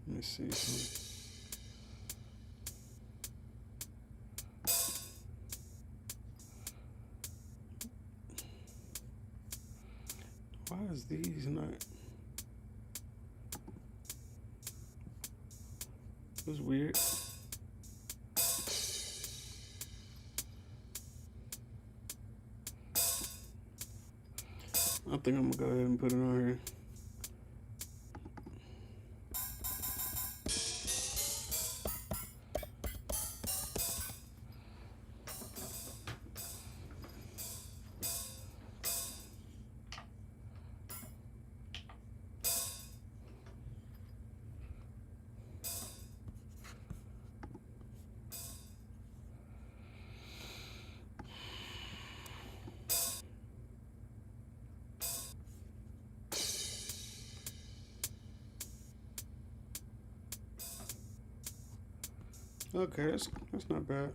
Let me see something. Why is these not? It's weird. I think I'm gonna go ahead and put it on here. Okay, that's not bad.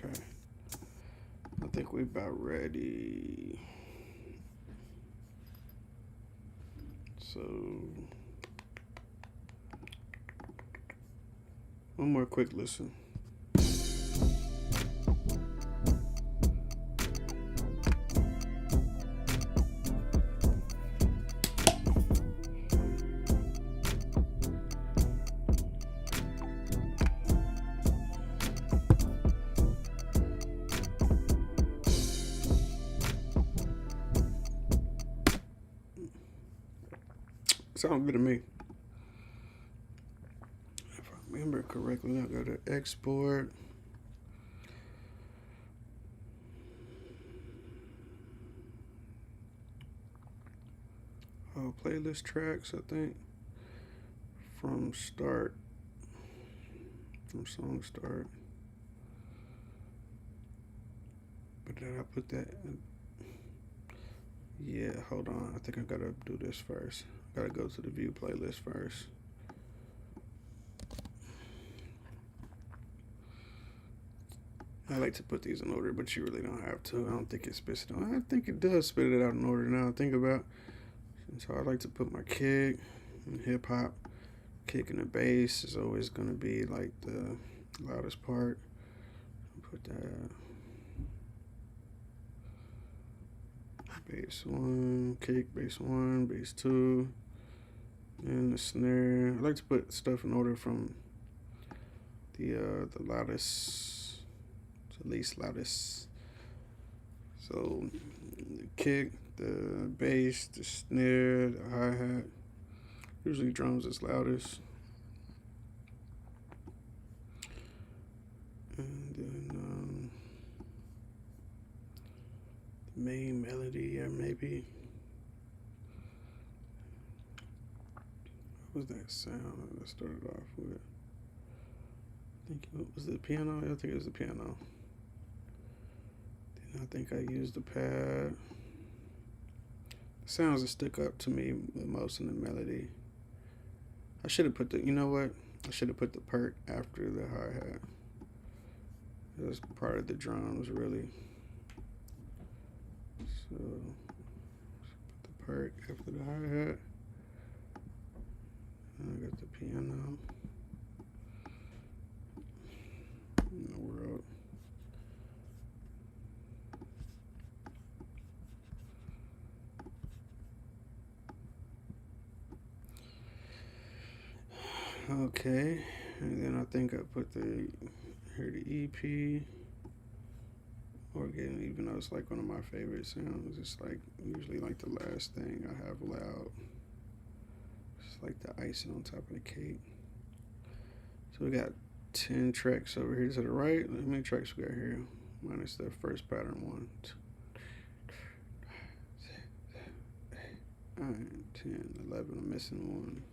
Okay, I think we're about ready. So, one more quick listen. Sounds good to me. If I remember correctly, I'll go to export. Oh, playlist tracks, I think. From start. From song start. But did I put that in? Yeah, hold on. I think I gotta do this first. I gotta go to the view playlist first. I like to put these in order, but you really don't have to. I don't think it spits it out. I think it does spit it out in order now I think about. So I like to put my kick and hip hop. Kick and the bass is always gonna be like the loudest part. Put that. Bass 1, kick, bass 1, bass 2, and the snare. I like to put stuff in order from the loudest to least loudest. So the kick, the bass, the snare, the hi-hat. Usually drums is loudest. And then the main melody, or maybe. What was that sound that I started off with? I think it was the piano. I think it was the piano. I think I used the pad. Sounds that stick up to me the most in the melody. I should have put the, you know what? I should have put the perk after the hi-hat. It was part of the drums, really. So, put the perk after the hi-hat. And I got the piano. In the world. Okay, and then I think I put the EP organ, even though it's like one of my favorite sounds. It's like usually like the last thing I have loud. It's like the icing on top of the cake. So we got 10 tracks over here to the right. How many tracks we got here? Minus the first pattern 1, 2, 9, 10, 11. I'm missing one.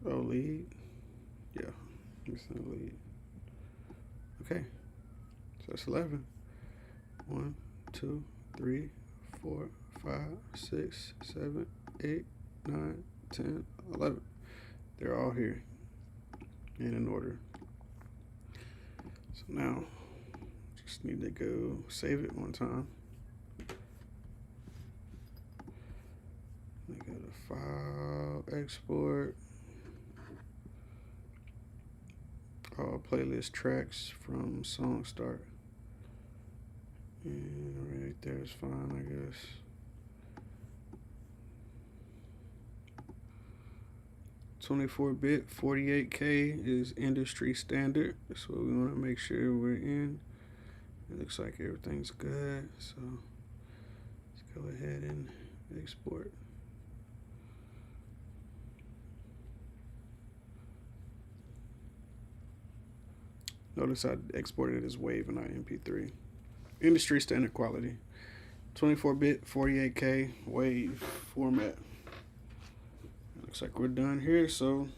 Oh, lead? Yeah, missing a lead. Okay, so that's 11. 1, 2, 3, 4, 5, 6, 7, 8, 9, 10, 11. They're all here and in order. So now, just need to go save it one time. I go to File, Export. All playlist tracks from Song Start. And right there is fine, I guess. (24-bit) 48K is industry standard. That's what we want to make sure we're in. It looks like everything's good, so let's go ahead and export. Notice I exported it as WAV and not MP3. Industry standard quality. 24-bit 48K WAV format. Looks like we're done here, so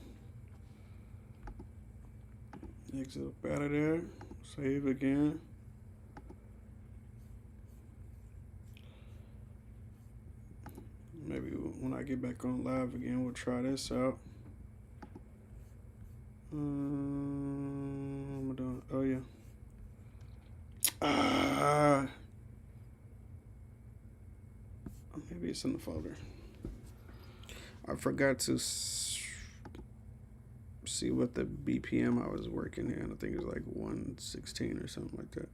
exit up out of there. Save again. Maybe when I get back on live again, we'll try this out. Oh yeah. Maybe it's in the folder. I forgot to see what the BPM I was working in. I think it was like 116 or something like that.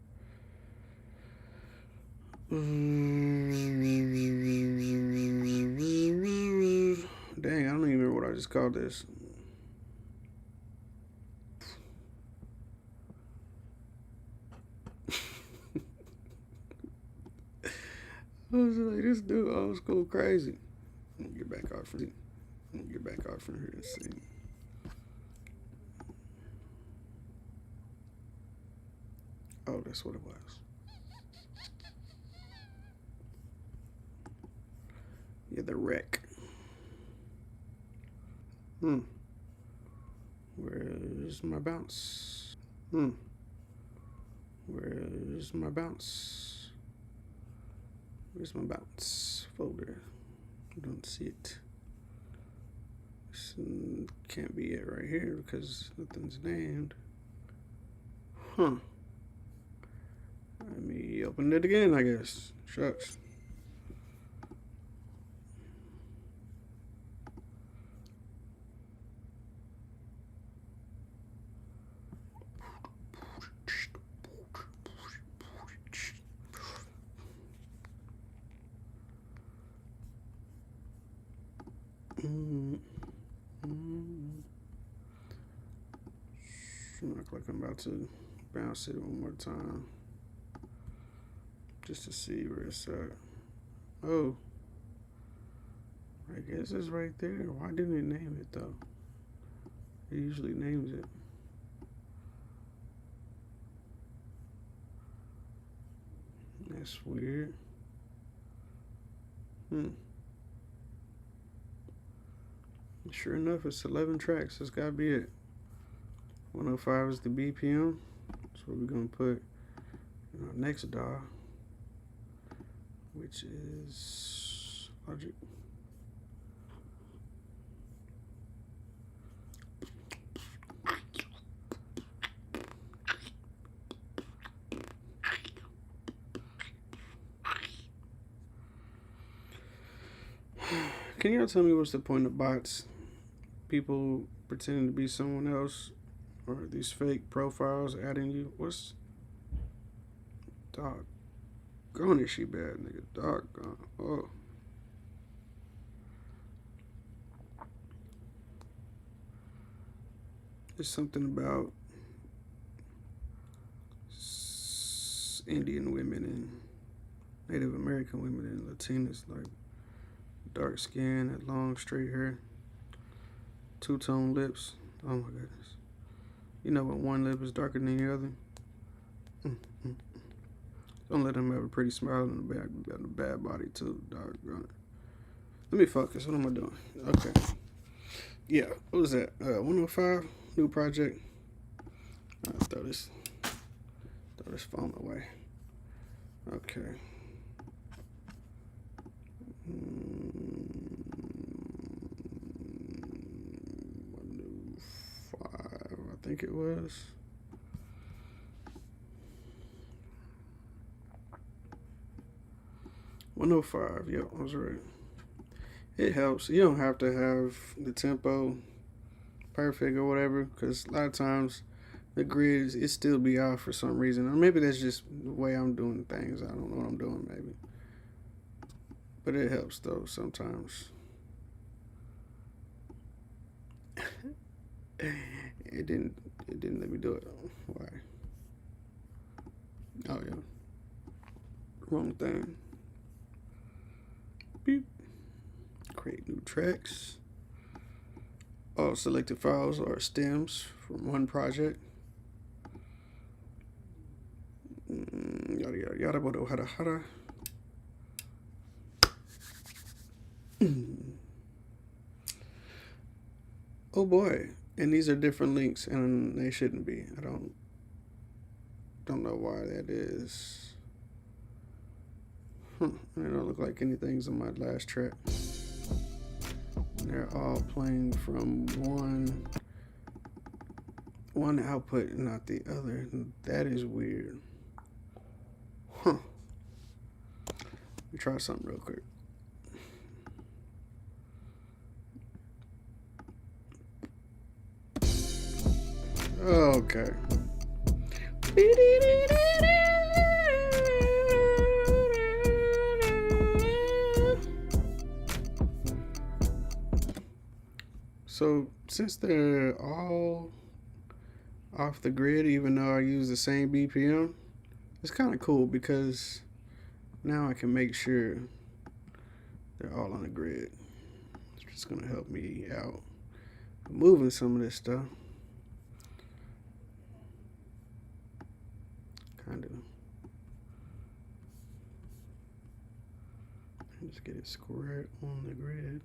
Dang, I don't even remember what I just called this. I was like, this dude old school crazy. Let me get back off from here and see. Oh, that's what it was. Yeah, the wreck. Where's my bounce? Where's my bounce? Where's my bounce folder? I don't see it. This can't be it right here because nothing's named. Let me open it again, I guess. Shucks. Look like I'm about to bounce it one more time just to see where it's at. Oh, I guess it's right there. Why didn't it name it though? It usually names it. That's weird. Sure enough, it's 11 tracks. That's gotta be it. 105 is the BPM. That's what we're gonna put in our next DAW, which is Logic. Can y'all tell me what's the point of bots? People pretending to be someone else, or these fake profiles adding you? What's doggone is she bad, nigga? Doggone. Oh. There's something about Indian women and Native American women and Latinas, like dark skin and long straight hair, two-tone lips. Oh my goodness. You know when one lip is darker than the other? Don't let them have a pretty smile and a bad body too, doggone it. Let me focus. What am I doing? Okay. Yeah, what was that? 105, new project. I'll throw this phone away. Okay. 105, I think it was. $105, yep, I was right. It helps. You don't have to have the tempo perfect or whatever, because a lot of times the grid it still be off for some reason, or maybe that's just the way I'm doing things. I don't know what I'm doing, maybe, but it helps though sometimes. It didn't let me do it. Why? Oh yeah, wrong thing. Beep. Create new tracks. All selected files are stems from one project. Yada yada yada yada yada yada. Oh boy, and these are different links, and they shouldn't be. I don't know why that is. They don't look like anything's on my last track. They're all playing from one output, not the other. That is weird. Huh. Let me try something real quick. Okay. So since they're all off the grid, even though I use the same BPM, it's kind of cool because now I can make sure they're all on the grid. It's just gonna help me out moving some of this stuff. Kind of. Just get it squared on the grid.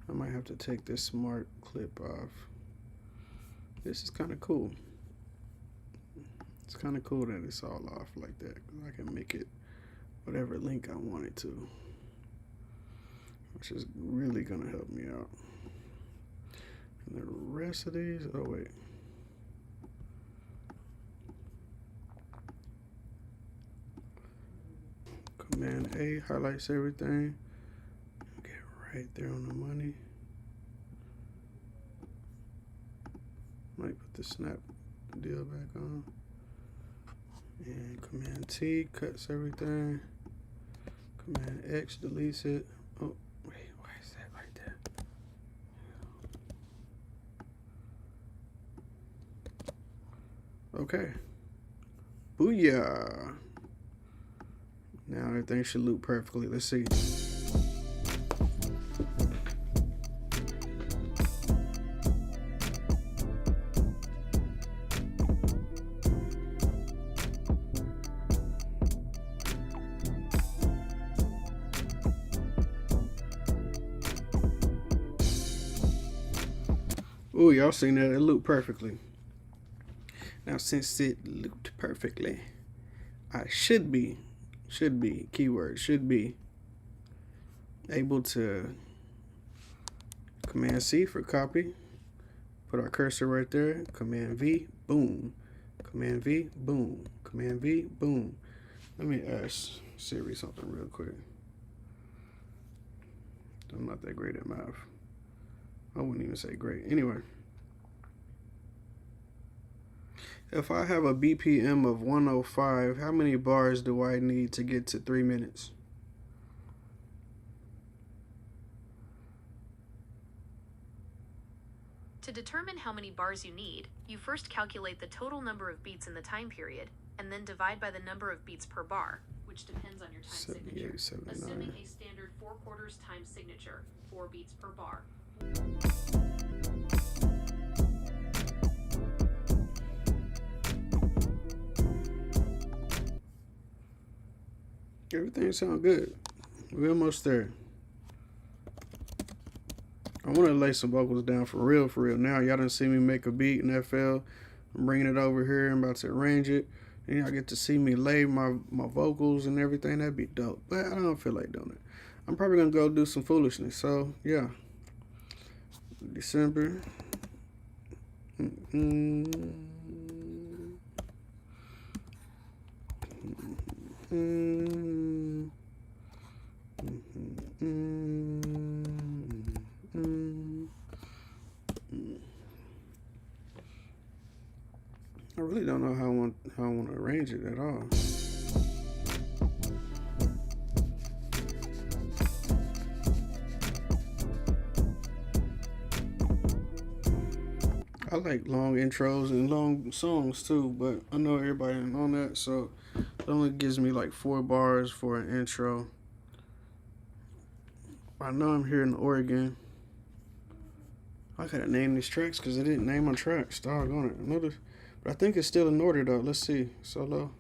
I might have to take this smart clip off. This is kind of cool. It's kind of cool that it's all off like that. I can make it whatever link I want it to, which is really gonna help me out. And the rest of these, oh wait. Command A highlights everything. Get right there on the money. Might put the snap deal back on. And Command T cuts everything. Command X deletes it. Oh, wait, why is that like that? Okay. Booyah. Now everything should loop perfectly. Let's see. Ooh, y'all seen that? It looped perfectly. Now, since it looped perfectly, I should be, keyword, should be able to Command C for copy. Put our cursor right there. Command V, boom. Command V, boom. Command V, boom. Let me ask Siri something real quick. I'm not that great at math. I wouldn't even say great. Anyway. If I have a BPM of 105, how many bars do I need to get to 3 minutes? To determine how many bars you need, you first calculate the total number of beats in the time period, and then divide by the number of beats per bar, which depends on your time signature. 79. Assuming a standard 4/4 time signature, 4 beats per bar. Everything sounds good. We're almost there. I want to lay some vocals down for real, Now, y'all done see me make a beat in FL. I'm bringing it over here. I'm about to arrange it. And y'all get to see me lay my vocals and everything. That'd be dope. But I don't feel like doing it. I'm probably going to go do some foolishness. So, yeah. December. I really don't know how I want to arrange it at all. I like long intros and long songs too, but I know everybody ain't on that, so it only gives me like 4 bars for an intro. I know I'm here in Oregon. I gotta name these tracks because I didn't name my tracks. Doggone it. But I think it's still in order though. Let's see. Solo.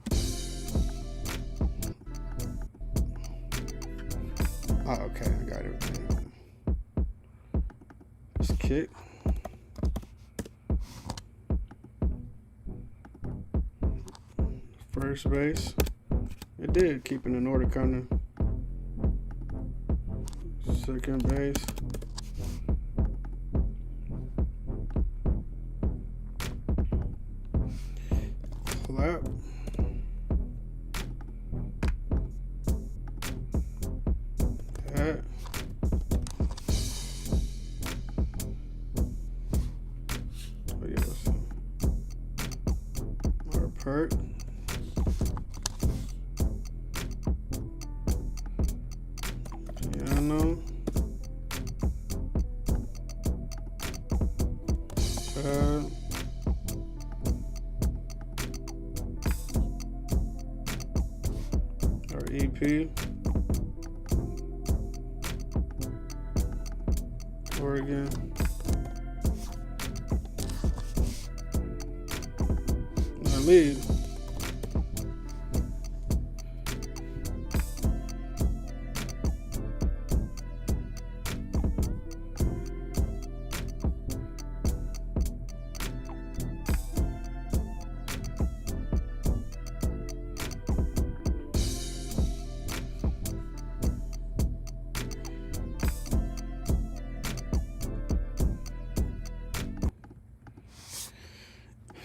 Oh, okay. I got everything. Let's kick. First bass. It did keep it in order, kind of. Second bass. Clap. Hat. Oh yes. Or perk. Piano. Pad. Or EP. Oregon. Lead.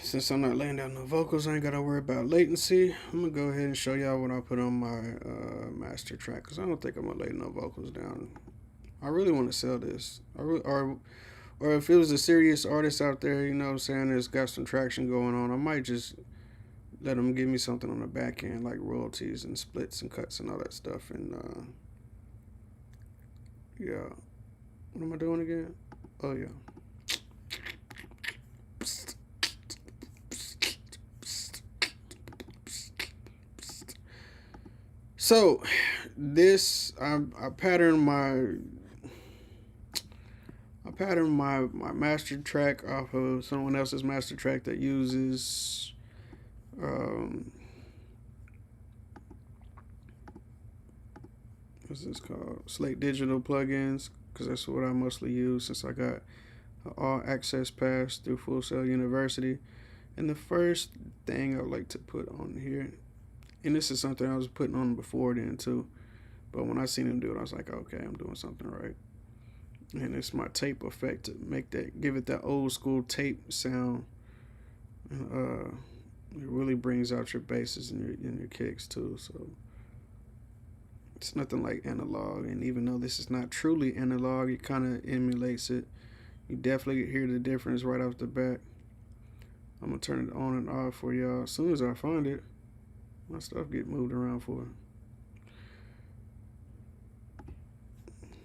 Since I'm not laying down no vocals, I ain't gotta worry about latency. I'm gonna go ahead and show y'all what I put on my master track, because I don't think I'm gonna lay no vocals down. I really want to sell this. Or if it was a serious artist out there, you know what I'm saying, that's got some traction going on, I might just let them give me something on the back end, like royalties and splits and cuts and all that stuff. And yeah. What am I doing again? Oh, yeah. So this I patterned my master track off of someone else's master track that uses what's this called? Slate Digital plugins, because that's what I mostly use since I got all access pass through Full Sail University. And the first thing I would like to put on here, and this is something I was putting on before then too, but when I seen him do it, I was like, okay, I'm doing something right. And it's my tape effect to give it that old school tape sound. It really brings out your basses and your kicks too. So it's nothing like analog. And even though this is not truly analog, it kind of emulates it. You definitely hear the difference right off the bat. I'm gonna turn it on and off for y'all. As soon as I find it, my stuff get moved around for it.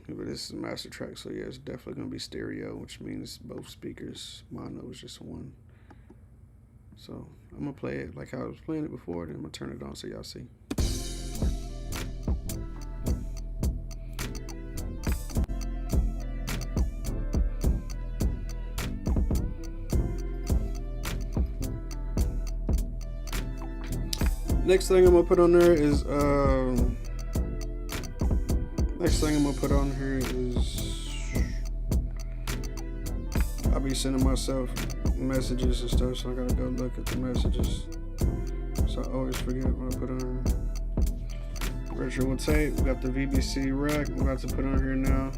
But this is a master track, so yeah, it's definitely gonna be stereo, which means both speakers. Mono is just one. So I'm gonna play it like how I was playing it before, then I'm gonna turn it on so y'all see. Next thing I'm gonna put on there is I'll be sending myself messages and stuff, so I gotta go look at the messages. So I always forget what I put on. Virtual tape, we got the VBC rack, we're about to put on here now.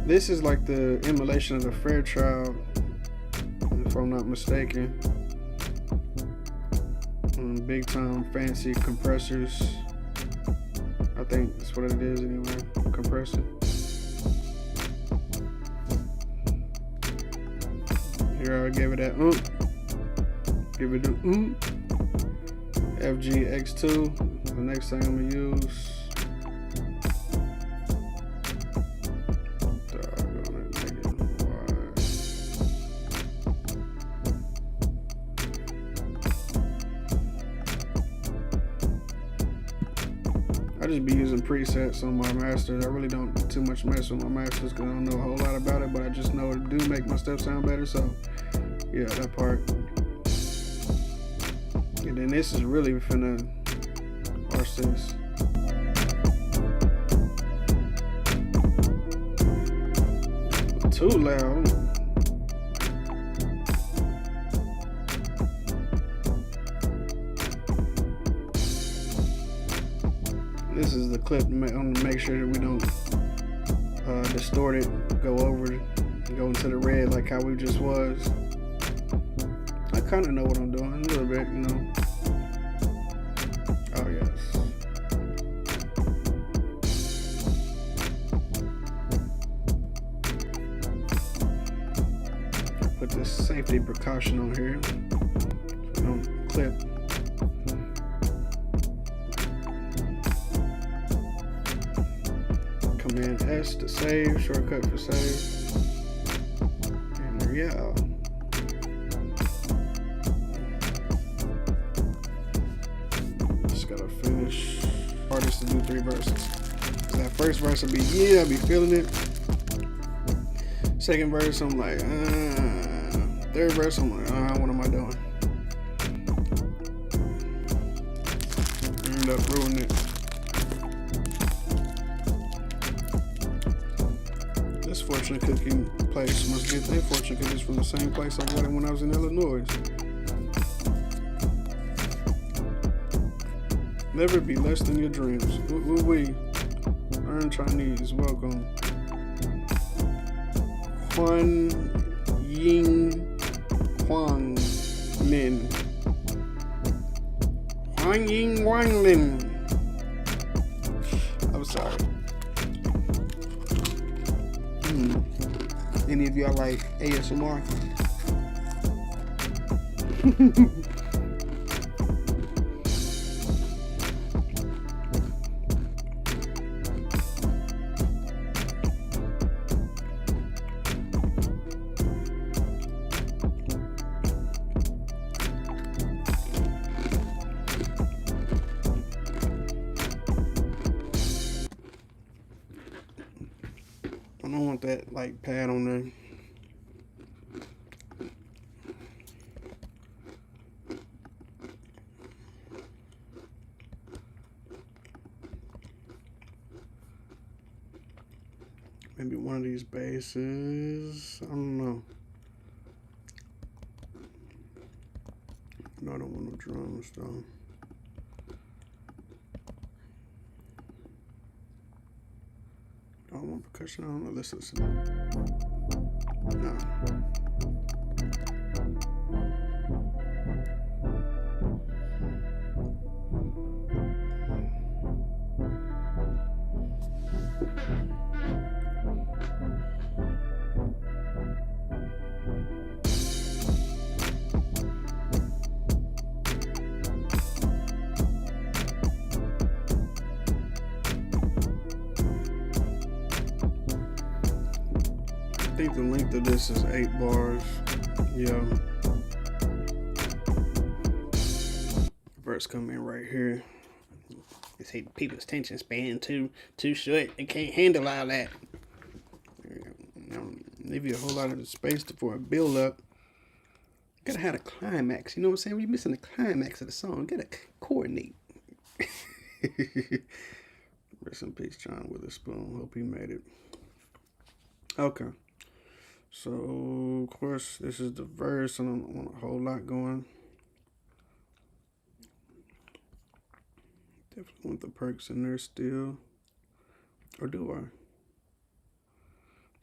This is like the emulation of the Fairchild, if I'm not mistaken. Big time fancy compressors. I think that's what it is anyway. Compressor. Here I give it that give it a FGX2. The next thing I'm gonna use. I just be using presets on my masters. I really don't too much mess with my masters because I don't know a whole lot about it, but I just know it do make my stuff sound better. So yeah, that part. And then this is really finna watch this. Too loud. This is the clip to make sure that we don't distort it, go over, go into the red like how we just was. I kind of know what I'm doing a little bit, you know. Oh yes. Put this safety precaution on here so we don't clip. Command S to save, shortcut for save. And yeah. Just gotta finish. Hardest to do 3 verses. That first verse will be, yeah, I'll be feeling it. Second verse, I'm like, third verse, I'm like, what am I doing? End up ruining it. This fortune cookie place must get their fortune cookies from the same place I got it when I was in Illinois. Never be less than your dreams. We learn Chinese. Welcome. Huan Ying Huang Lin. Huang Ying Huang Lin. I'm sorry. Any of y'all like ASMR? I don't want that like pad on there. Maybe one of these basses. I don't know. No, I don't want no drums though. I don't want percussion. I don't know. Let's listen. No. I think the length of this is 8 bars. Yeah. Verse come in right here. They say people's attention span too short. They can't handle all that. Leave you a whole lot of space for a build up. Gotta have a climax. You know what I'm saying? When you're missing the climax of the song, you gotta coordinate. Rest in peace, John Witherspoon. Hope he made it. Okay. So, of course, this is the verse. I don't want a whole lot going. Definitely want the perks in there still. Or do I?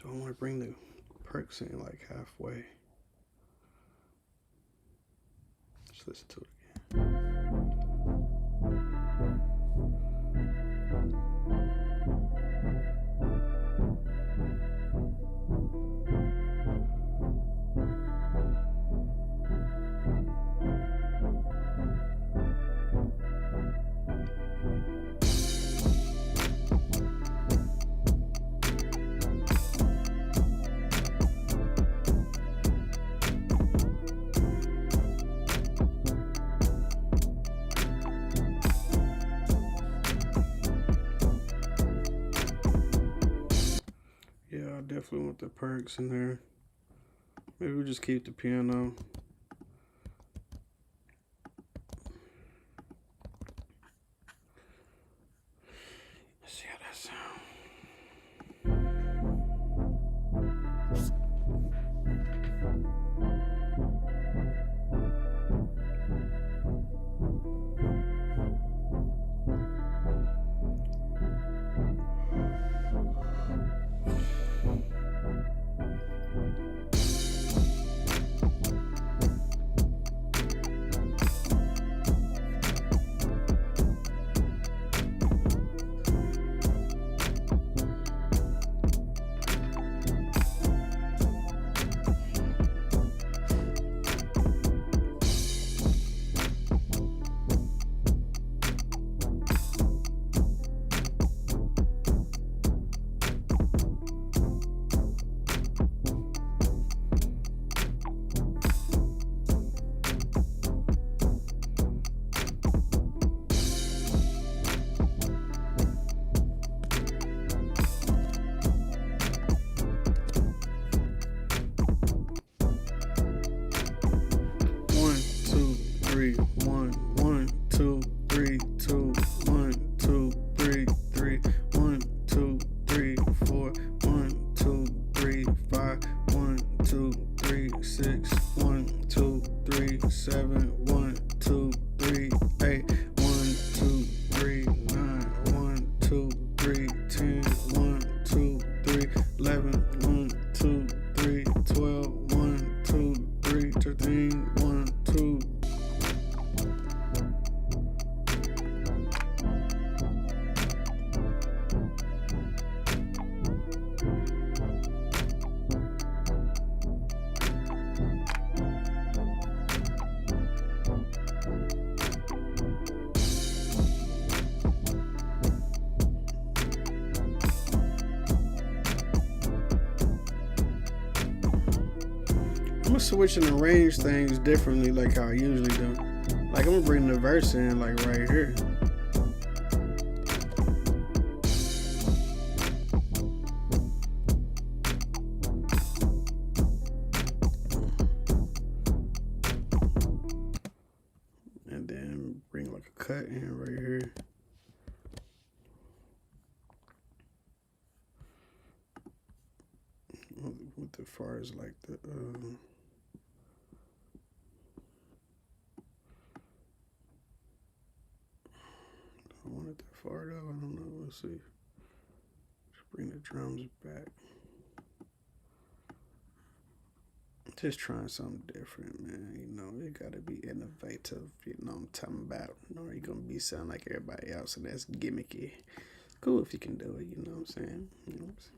Do I want to bring the perks in like halfway? Let's listen to it again. Definitely want the perks in there. Maybe we'll just keep the piano. Let's see how that sounds. I'm gonna switch and arrange things differently like how I usually do. Like I'm gonna bring the verse in like right here. And then bring like a cut in right here. want the far as like the I don't want it that far though. I don't know. Let's see. Just bring the drums back. Just trying something different, man. You know, you gotta be innovative. You know what I'm talking about. You know, you're gonna be sound like everybody else, and that's gimmicky. Cool if you can do it. You know what I'm saying? You know, it's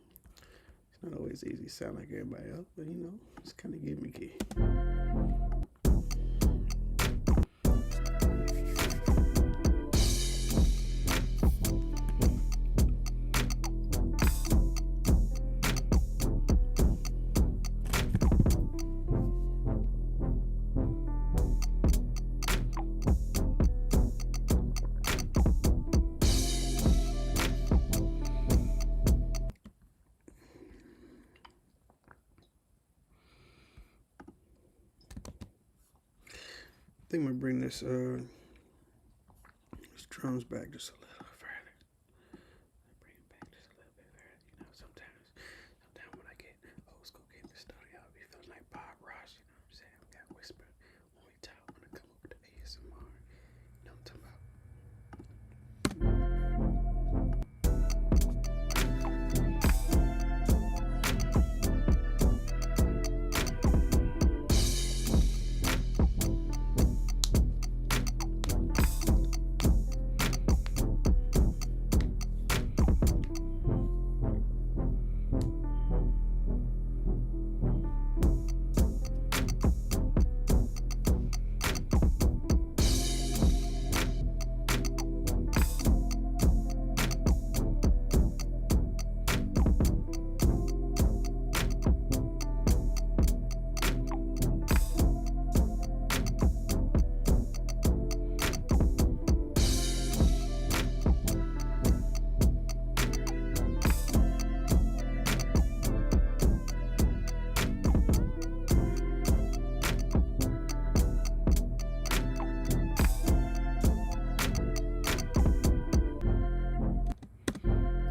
not always easy to sound like everybody else, but you know, it's kind of gimmicky. I think I'm gonna bring this drums back just a little further. Bring it back just a little bit further. You know, sometimes when I get old school in the studio, I be feeling like Bob Ross. You know what I'm saying? We got whisper when we talk. When I come up with the ASMR. You know what I'm talking about?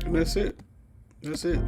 And that's it. That's it.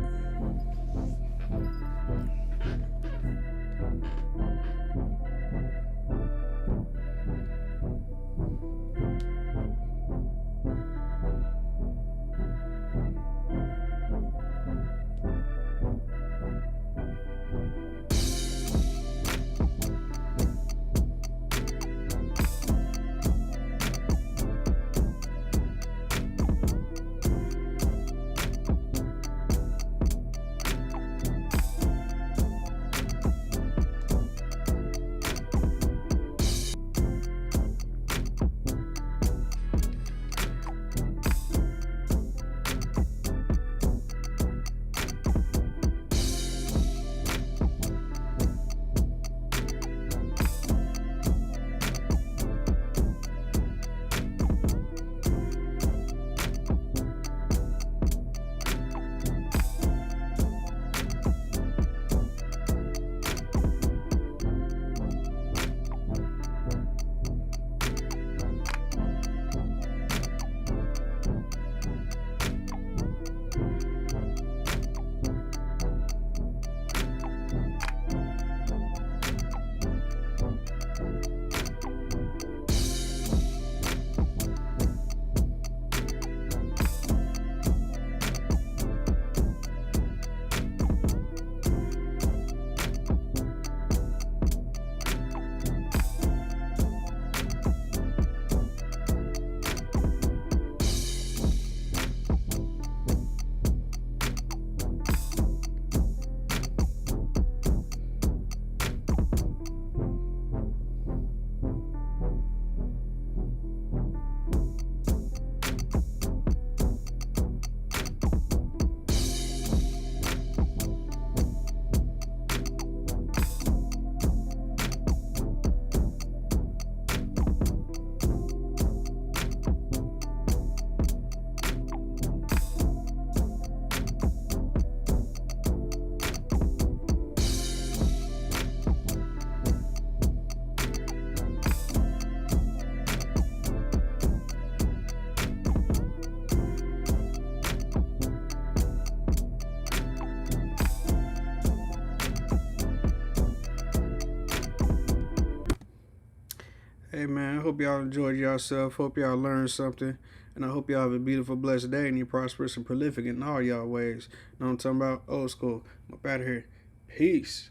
Hey man, I hope y'all enjoyed yourself. Hope y'all learned something. And I hope y'all have a beautiful, blessed day and you're prosperous and prolific in all y'all ways. Know what I'm talking about? Old school. I'm up out of here. Peace.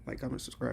Like, comment, subscribe.